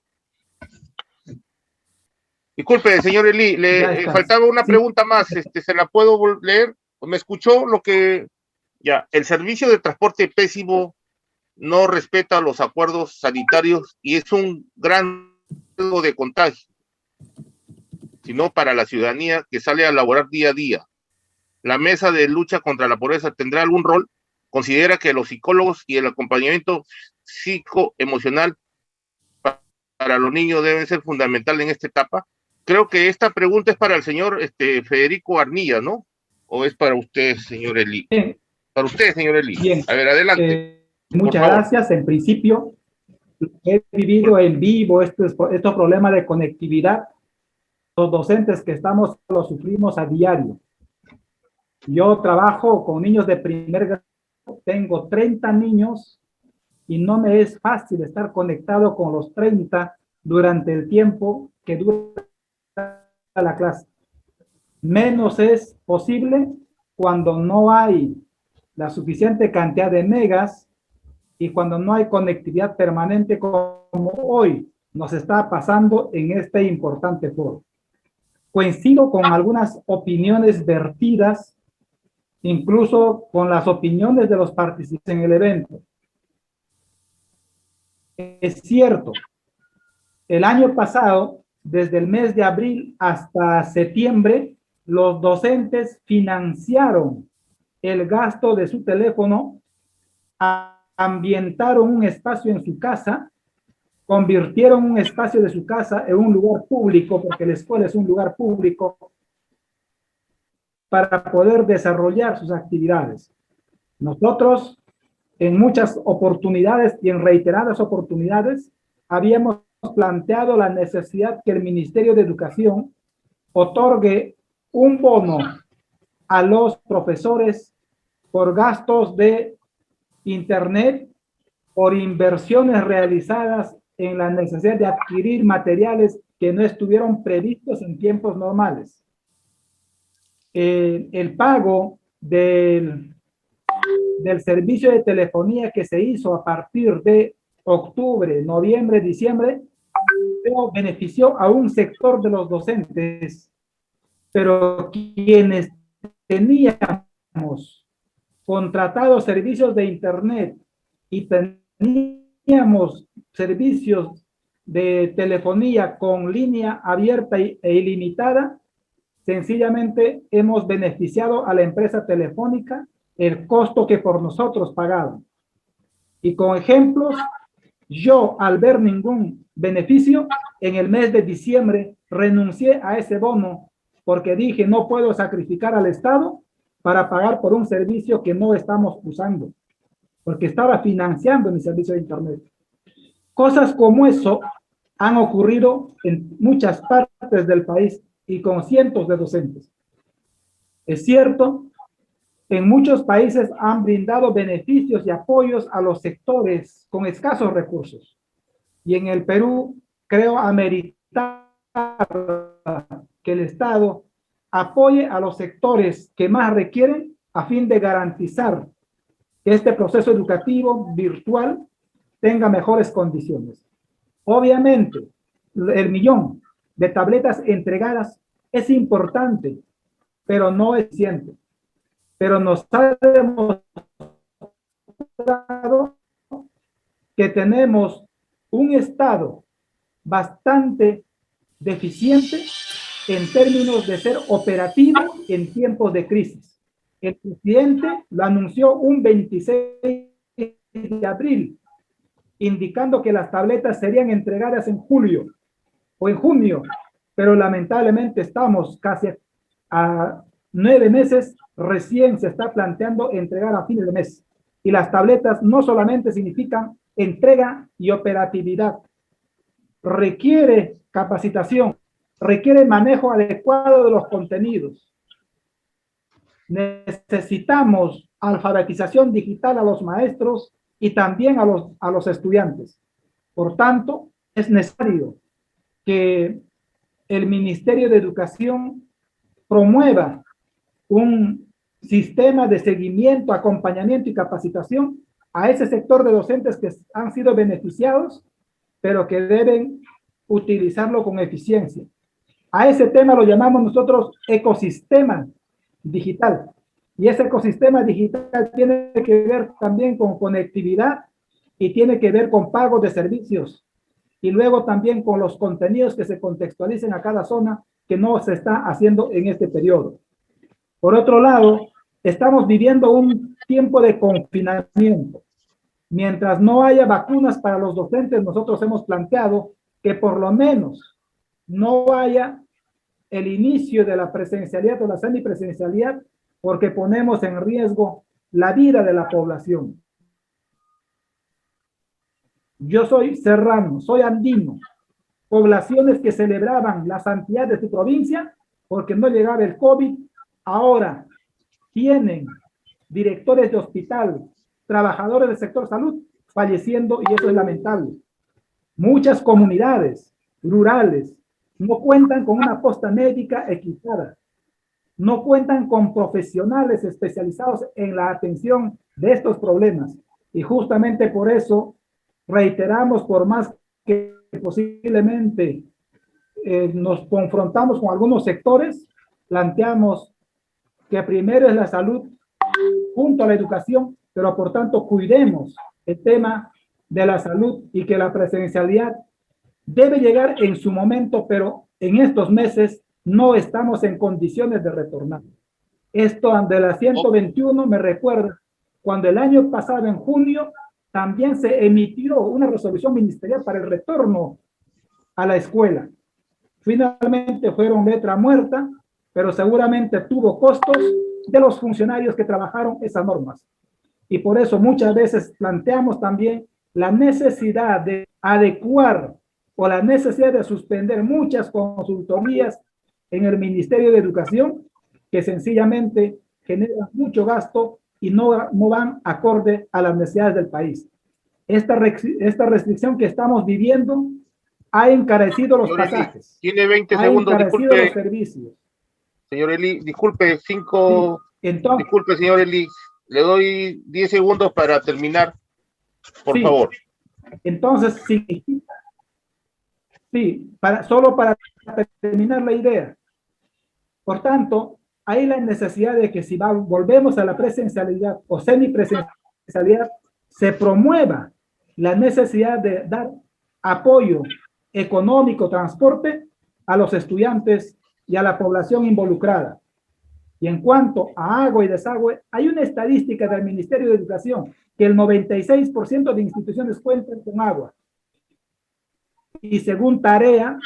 Disculpe, señor Eli, le faltaba una pregunta más, ¿se la puedo leer? ¿Me escuchó lo que...? Ya, el servicio de transporte pésimo no respeta los acuerdos sanitarios y es un gran riesgo de contagio, sino para la ciudadanía que sale a laborar día a día. ¿La mesa de lucha contra la pobreza tendrá algún rol? ¿Considera que los psicólogos y el acompañamiento psicoemocional para los niños deben ser fundamental en esta etapa? Creo que esta pregunta es para el señor Federico Arnilla, ¿no? ¿O es para usted, señor Eli? Bien. Para usted, señor Eli. Bien. A ver, adelante. Muchas gracias. En principio, he vivido en vivo estos problemas de conectividad. Los docentes que estamos los sufrimos a diario. Yo trabajo con niños de primer grado, tengo 30 niños y no me es fácil estar conectado con los 30 durante el tiempo que dura la clase. Menos es posible cuando no hay la suficiente cantidad de megas y cuando no hay conectividad permanente como hoy nos está pasando en este importante foro. Coincido con algunas opiniones vertidas, incluso con las opiniones de los participantes en el evento. Es cierto, el año pasado, desde el mes de abril hasta septiembre, los docentes financiaron el gasto de su teléfono, ambientaron un espacio en su casa, convirtieron un espacio de su casa en un lugar público, porque la escuela es un lugar público, para poder desarrollar sus actividades. Nosotros, en muchas oportunidades y en reiteradas oportunidades, habíamos planteado la necesidad que el Ministerio de Educación otorgue un bono a los profesores por gastos de Internet, por inversiones realizadas en la necesidad de adquirir materiales que no estuvieron previstos en tiempos normales. El pago del servicio de telefonía que se hizo a partir de octubre, noviembre, diciembre, benefició a un sector de los docentes, pero quienes teníamos contratados servicios de Internet y teníamos servicios de telefonía con línea abierta e ilimitada, sencillamente hemos beneficiado a la empresa telefónica el costo que por nosotros pagaban. Y con ejemplos, yo al ver ningún beneficio, en el mes de diciembre renuncié a ese bono porque dije no puedo sacrificar al Estado para pagar por un servicio que no estamos usando, porque estaba financiando mi servicio de Internet. Cosas como eso han ocurrido en muchas partes del país y con cientos de docentes. Es cierto, en muchos países han brindado beneficios y apoyos a los sectores con escasos recursos. Y en el Perú, creo ameritar que el Estado apoye a los sectores que más requieren a fin de garantizar que este proceso educativo virtual tenga mejores condiciones. Obviamente, el 1.000.000 de tabletas entregadas es importante, pero no es suficiente. Pero nos ha demostrado que tenemos un Estado bastante deficiente en términos de ser operativo en tiempos de crisis. El presidente lo anunció un 26 de abril, indicando que las tabletas serían entregadas en julio o en junio, pero lamentablemente estamos casi a 9 meses, recién se está planteando entregar a fines de mes. Y las tabletas no solamente significan entrega y operatividad, requiere capacitación, requiere manejo adecuado de los contenidos. Necesitamos alfabetización digital a los maestros y también a los estudiantes. Por tanto, es necesario que el Ministerio de Educación promueva un sistema de seguimiento, acompañamiento y capacitación a ese sector de docentes que han sido beneficiados, pero que deben utilizarlo con eficiencia. A ese tema lo llamamos nosotros ecosistema digital. Y ese ecosistema digital tiene que ver también con conectividad y tiene que ver con pago de servicios. Y luego también con los contenidos que se contextualicen a cada zona que no se está haciendo en este periodo. Por otro lado, estamos viviendo un tiempo de confinamiento. Mientras no haya vacunas para los docentes, nosotros hemos planteado que por lo menos no haya el inicio de la presencialidad o la semipresencialidad, porque ponemos en riesgo la vida de la población. Yo soy serrano, soy andino, poblaciones que celebraban la santidad de su provincia porque no llegaba el COVID, ahora tienen directores de hospital, trabajadores del sector salud falleciendo, y eso es lamentable. Muchas comunidades rurales no cuentan con una posta médica equipada, no cuentan con profesionales especializados en la atención de estos problemas, y justamente por eso reiteramos, por más que posiblemente nos confrontamos con algunos sectores, planteamos que primero es la salud junto a la educación, pero por tanto cuidemos el tema de la salud y que la presencialidad debe llegar en su momento, pero en estos meses no estamos en condiciones de retornar. Esto de la 121 me recuerda cuando el año pasado, en junio, también se emitió una resolución ministerial para el retorno a la escuela. Finalmente fueron letra muerta, pero seguramente tuvo costos de los funcionarios que trabajaron esas normas. Y por eso muchas veces planteamos también la necesidad de adecuar o la necesidad de suspender muchas consultorías en el Ministerio de Educación que sencillamente generan mucho gasto y no van acorde a las necesidades del país. Esta restricción que estamos viviendo ha encarecido los pasajes. Tiene 20 segundos, disculpe. Los servicios. Señor Eli, disculpe, Sí. Entonces, disculpe, señor Eli, le doy 10 segundos para terminar, por favor. Entonces, solo para terminar la idea. Por tanto, hay la necesidad de que si volvemos a la presencialidad o semipresencialidad, se promueva la necesidad de dar apoyo económico, transporte a los estudiantes y a la población involucrada. Y en cuanto a agua y desagüe, hay una estadística del Ministerio de Educación que el 96% de instituciones cuentan con agua. Y según Tarea,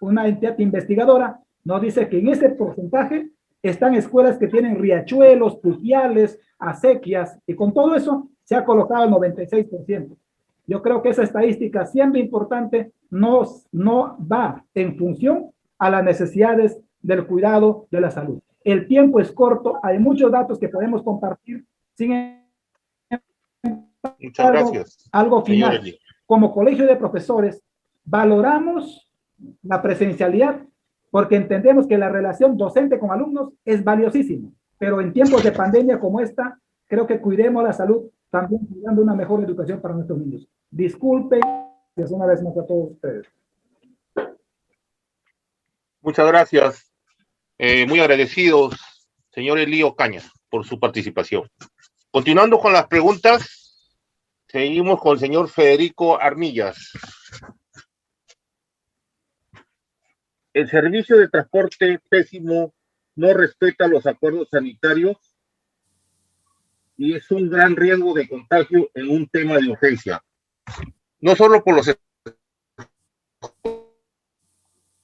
una entidad investigadora, nos dice que en ese porcentaje están escuelas que tienen riachuelos, pluviales, acequias, y con todo eso se ha colocado el 96%. Yo creo que esa estadística, siendo importante, no va en función a las necesidades del cuidado de la salud. El tiempo es corto, hay muchos datos que podemos compartir. Muchas gracias. Algo final. Como colegio de profesores, valoramos la presencialidad porque entendemos que la relación docente con alumnos es valiosísima, pero en tiempos de pandemia como esta, creo que cuidemos la salud, también cuidando una mejor educación para nuestros niños. Disculpen, una vez más a todos ustedes. Muchas gracias. Muy agradecidos, señor Elío Caña, por su participación. Continuando con las preguntas, seguimos con el señor Federico Armillas. El servicio de transporte pésimo, no respeta los acuerdos sanitarios y es un gran riesgo de contagio en un tema de urgencia. No solo por los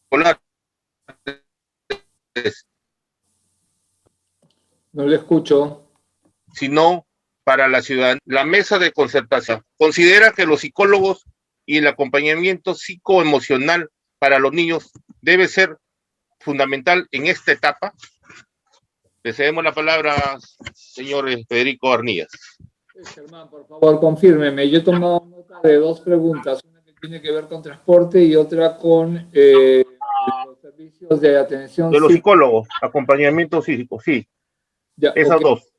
escolares. No le escucho. Sino para la ciudadanía. La mesa de concertación considera que los psicólogos y el acompañamiento psicoemocional para los niños debe ser fundamental en esta etapa. Le cedemos la palabra, señor Federico Arnillas. Germán, por favor, confírmeme. Yo he tomado nota de dos preguntas, una que tiene que ver con transporte y otra con los servicios de atención. De los psicólogos, acompañamiento físico, sí. Ya, esas dos.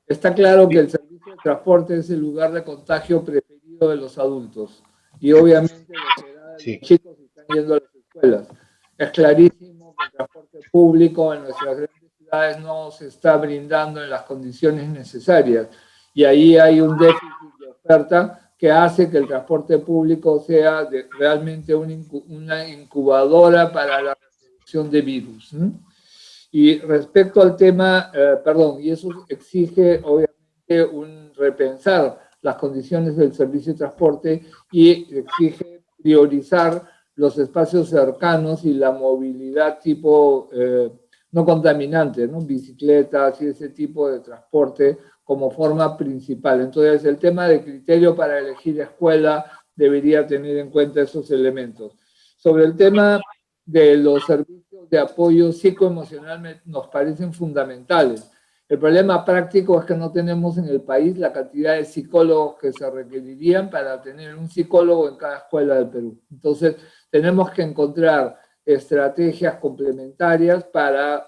Está claro que el servicio de transporte es el lugar de contagio preferido de los adultos y obviamente los chicos están yendo a las escuelas. Es clarísimo que el transporte público en nuestras grandes ciudades no se está brindando en las condiciones necesarias. Y ahí hay un déficit de oferta que hace que el transporte público sea realmente una incubadora para la reproducción de virus, ¿no? Y respecto al tema, y eso exige obviamente un repensar las condiciones del servicio de transporte y exige priorizar los espacios cercanos y la movilidad tipo no contaminante, ¿no? Bicicletas y ese tipo de transporte como forma principal. Entonces, el tema de criterio para elegir escuela debería tener en cuenta esos elementos. Sobre el tema de los servicios de apoyo psicoemocional nos parecen fundamentales. El problema práctico es que no tenemos en el país la cantidad de psicólogos que se requerirían para tener un psicólogo en cada escuela del Perú. Entonces, tenemos que encontrar estrategias complementarias para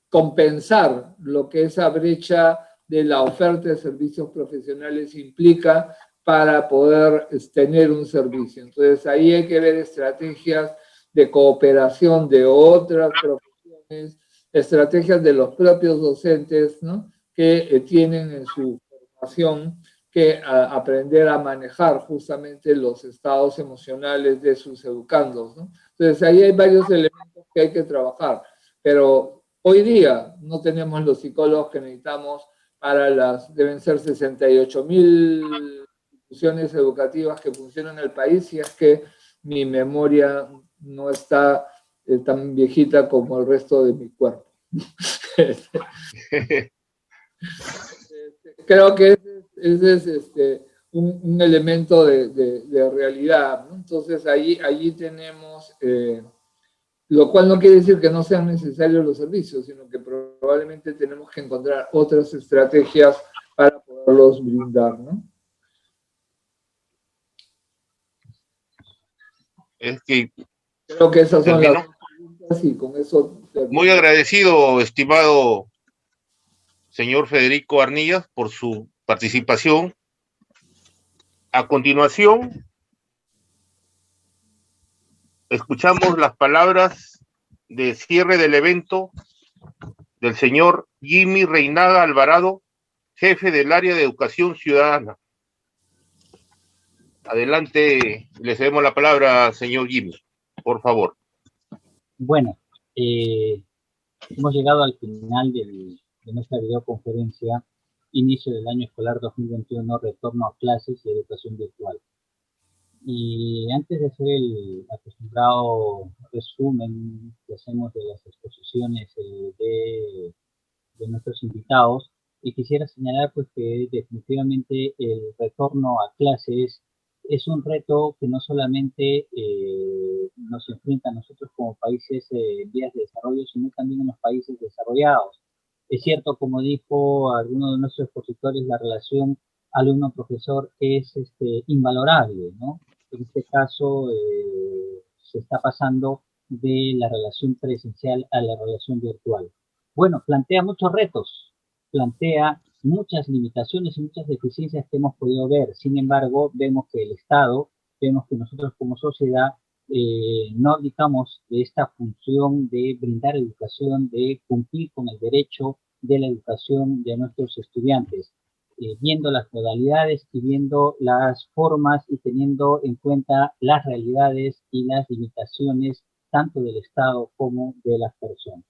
compensar lo que esa brecha de la oferta de servicios profesionales implica para poder tener un servicio. Entonces, ahí hay que ver estrategias de cooperación de otras profesiones, estrategias de los propios docentes, ¿no? Que tienen en su formación que aprender a manejar justamente los estados emocionales de sus educandos, ¿no? Entonces, ahí hay varios elementos que hay que trabajar, pero hoy día no tenemos los psicólogos que necesitamos para deben ser 68.000 instituciones educativas que funcionan en el país, si es que mi memoria no está tan viejita como el resto de mi cuerpo. Creo que ese es un elemento de realidad, ¿no? Entonces, allí tenemos, lo cual no quiere decir que no sean necesarios los servicios, sino que probablemente tenemos que encontrar otras estrategias para poderlos brindar, ¿no? Es que creo que esas son las preguntas y con eso termino. Muy agradecido, estimado señor Federico Arnillas, por su participación. A continuación, escuchamos las palabras de cierre del evento del señor Jimmy Reinaga Alvarado, jefe del área de educación ciudadana. Adelante, le cedemos la palabra, señor Jimmy, por favor. Bueno, hemos llegado al final de nuestra videoconferencia, inicio del año escolar 2021, retorno a clases y educación virtual. Y antes de hacer el acostumbrado resumen que hacemos de las exposiciones de nuestros invitados, quisiera señalar pues que definitivamente el retorno a clases es un reto que no solamente nos enfrenta a nosotros como países en vías de desarrollo, sino también en los países desarrollados. Es cierto, como dijo alguno de nuestros expositores, la relación alumno-profesor es invalorable, ¿no? En este caso se está pasando de la relación presencial a la relación virtual. Bueno, plantea muchos retos, plantea muchas limitaciones y muchas deficiencias que hemos podido ver. Sin embargo, vemos que el Estado, vemos que nosotros como sociedad no abdicamos de esta función de brindar educación, de cumplir con el derecho de la educación de nuestros estudiantes, viendo las modalidades y viendo las formas y teniendo en cuenta las realidades y las limitaciones tanto del Estado como de las personas.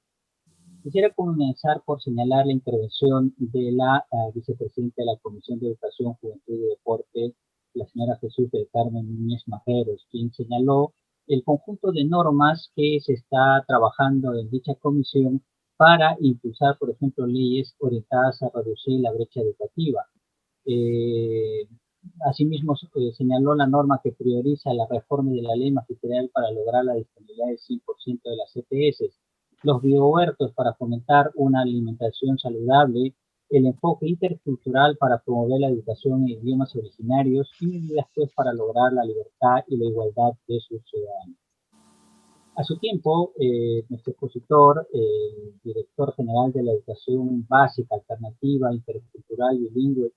Quisiera comenzar por señalar la intervención de la vicepresidenta de la Comisión de Educación, Juventud y Deporte, la señora Jesús del Carmen Núñez Majeros, quien señaló el conjunto de normas que se está trabajando en dicha comisión para impulsar, por ejemplo, leyes orientadas a reducir la brecha educativa. Asimismo, señaló la norma que prioriza la reforma de la ley magisterial para lograr la disponibilidad del 100% de las EPS, los biohuertos para fomentar una alimentación saludable, el enfoque intercultural para promover la educación en idiomas originarios y medidas pues para lograr la libertad y la igualdad de sus ciudadanos. A su tiempo, nuestro expositor, director general de la Educación Básica, Alternativa, Intercultural, Bilingüe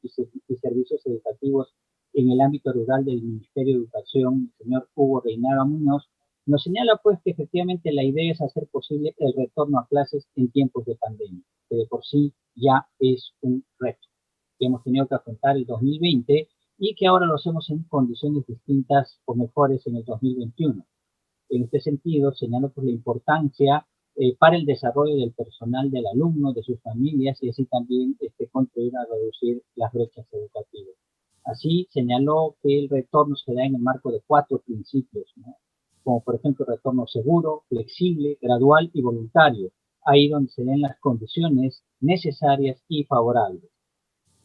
y Servicios Educativos en el ámbito rural del Ministerio de Educación, el señor Hugo Reinaga Muñoz, Nos señala pues que efectivamente la idea es hacer posible el retorno a clases en tiempos de pandemia, que de por sí ya es un reto que hemos tenido que afrontar el 2020 y que ahora lo hacemos en condiciones distintas o mejores en el 2021. En este sentido, señalo pues la importancia para el desarrollo del personal del alumno, de sus familias y así también contribuir a reducir las brechas educativas. Así señaló que el retorno se da en el marco de 4 principios, ¿no? Como por ejemplo retorno seguro, flexible, gradual y voluntario, ahí donde se den las condiciones necesarias y favorables.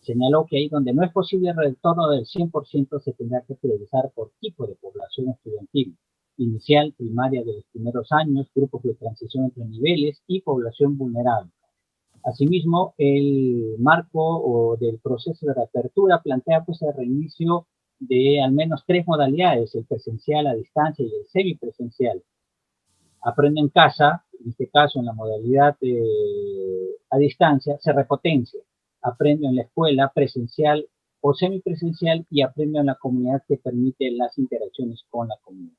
Señaló que ahí donde no es posible el retorno del 100% se tendrá que priorizar por tipo de población estudiantil, inicial, primaria de los primeros años, grupos de transición entre niveles y población vulnerable. Asimismo, el marco del proceso de reapertura plantea pues el reinicio de al menos 3 modalidades, el presencial, a distancia y el semipresencial. Aprende en casa, en este caso en la modalidad a distancia, se repotencia. Aprende en la escuela presencial o semipresencial y aprende en la comunidad que permite las interacciones con la comunidad.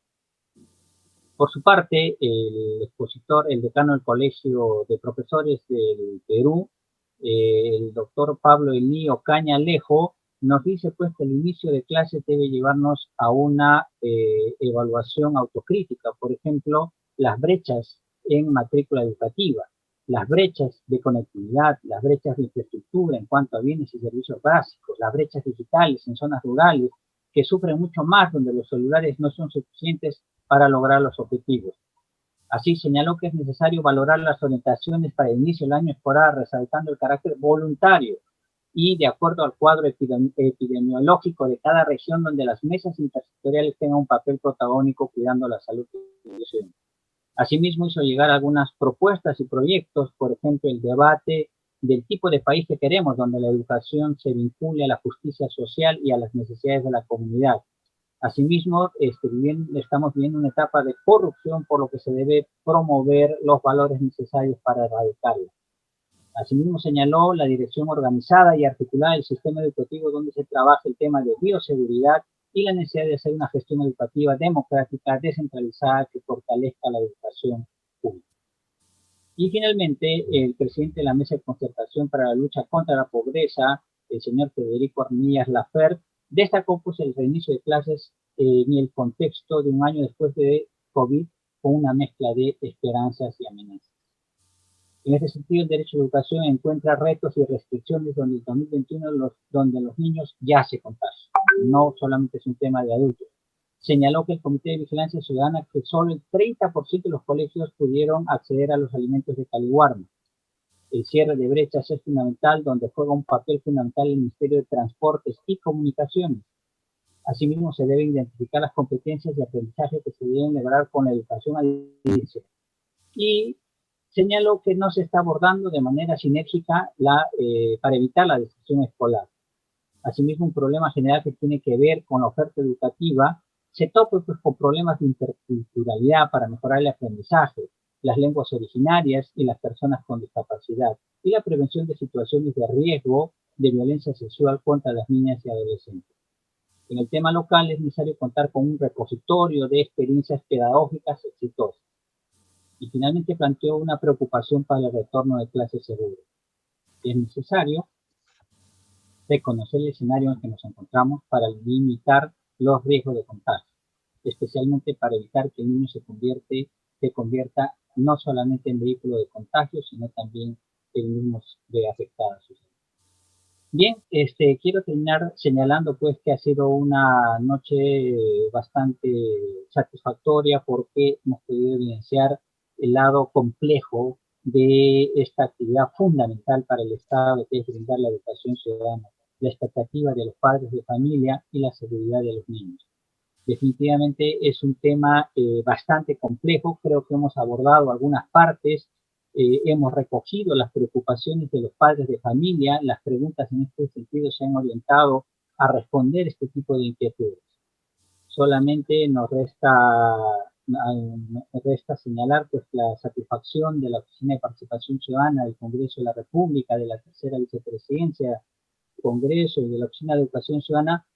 Por su parte, el expositor, el decano del Colegio de Profesores del Perú, el doctor Pablo Elí Ocaña Alejo, nos dice pues que el inicio de clases debe llevarnos a una evaluación autocrítica, por ejemplo, las brechas en matrícula educativa, las brechas de conectividad, las brechas de infraestructura en cuanto a bienes y servicios básicos, las brechas digitales en zonas rurales, que sufren mucho más donde los celulares no son suficientes para lograr los objetivos. Así señaló que es necesario valorar las orientaciones para el inicio del año escolar, resaltando el carácter voluntario y de acuerdo al cuadro epidemiológico de cada región donde las mesas intersectoriales tengan un papel protagónico cuidando la salud de la población. Asimismo hizo llegar algunas propuestas y proyectos, por ejemplo el debate del tipo de país que queremos, donde la educación se vincule a la justicia social y a las necesidades de la comunidad. Asimismo, estamos viviendo una etapa de corrupción, por lo que se debe promover los valores necesarios para erradicarla. Asimismo, señaló la dirección organizada y articulada del sistema educativo donde se trabaja el tema de bioseguridad y la necesidad de hacer una gestión educativa democrática, descentralizada, que fortalezca la educación pública. Y finalmente, el presidente de la Mesa de Concertación para la Lucha contra la Pobreza, el señor Federico Armillas Lafert, destacó pues el reinicio de clases en el contexto de un año después de COVID con una mezcla de esperanzas y amenazas. En ese sentido, el derecho a la educación encuentra retos y restricciones donde el 2021 donde los niños ya se contagian, no solamente es un tema de adultos. Señaló que el Comité de Vigilancia Ciudadana que solo el 30% de los colegios pudieron acceder a los alimentos de Caliwarma. El cierre de brechas es fundamental, donde juega un papel fundamental el Ministerio de Transportes y Comunicaciones. Asimismo, se deben identificar las competencias de aprendizaje que se deben lograr con la educación a distancia. Y señaló que no se está abordando de manera sinérgica para evitar la deserción escolar. Asimismo, un problema general que tiene que ver con la oferta educativa se topa pues, con problemas de interculturalidad para mejorar el aprendizaje, las lenguas originarias y las personas con discapacidad, y la prevención de situaciones de riesgo de violencia sexual contra las niñas y adolescentes. En el tema local es necesario contar con un repositorio de experiencias pedagógicas exitosas. Y finalmente planteó una preocupación para el retorno de clases seguras. Es necesario reconocer el escenario en el que nos encontramos para limitar los riesgos de contagio, especialmente para evitar que el niño se convierta no solamente en vehículo de contagio, sino también el mismo de afectar a su salud. Bien, quiero terminar señalando pues que ha sido una noche bastante satisfactoria porque hemos podido evidenciar el lado complejo de esta actividad fundamental para el Estado, que es brindar la educación ciudadana, la expectativa de los padres de familia y la seguridad de los niños. Definitivamente es un tema bastante complejo, creo que hemos abordado algunas partes, hemos recogido las preocupaciones de los padres de familia, las preguntas en este sentido se han orientado a responder este tipo de inquietudes. Solamente nos resta señalar pues la satisfacción de la Oficina de Participación Ciudadana del Congreso de la República, de la Tercera Vicepresidencia del Congreso y de la Oficina de Educación Ciudadana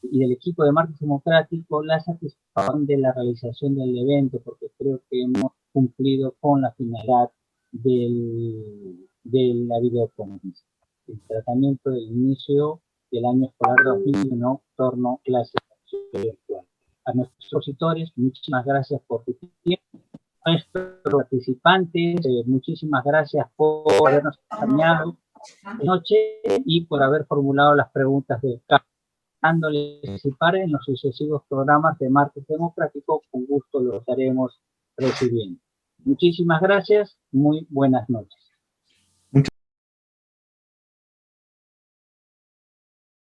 y del equipo de Martes Democrático la satisfacción de la realización del evento, porque creo que hemos cumplido con la finalidad de la videoconferencia, el tratamiento del inicio del año escolar 2021, torno clase virtual. A nuestros expositores, muchísimas gracias por tu tiempo. A nuestros participantes, muchísimas gracias por habernos acompañado esta noche y por haber formulado las preguntas del caso. Dándoles participar en los sucesivos programas de Martes Democrático, con gusto los estaremos recibiendo. Muchísimas gracias, muy buenas noches.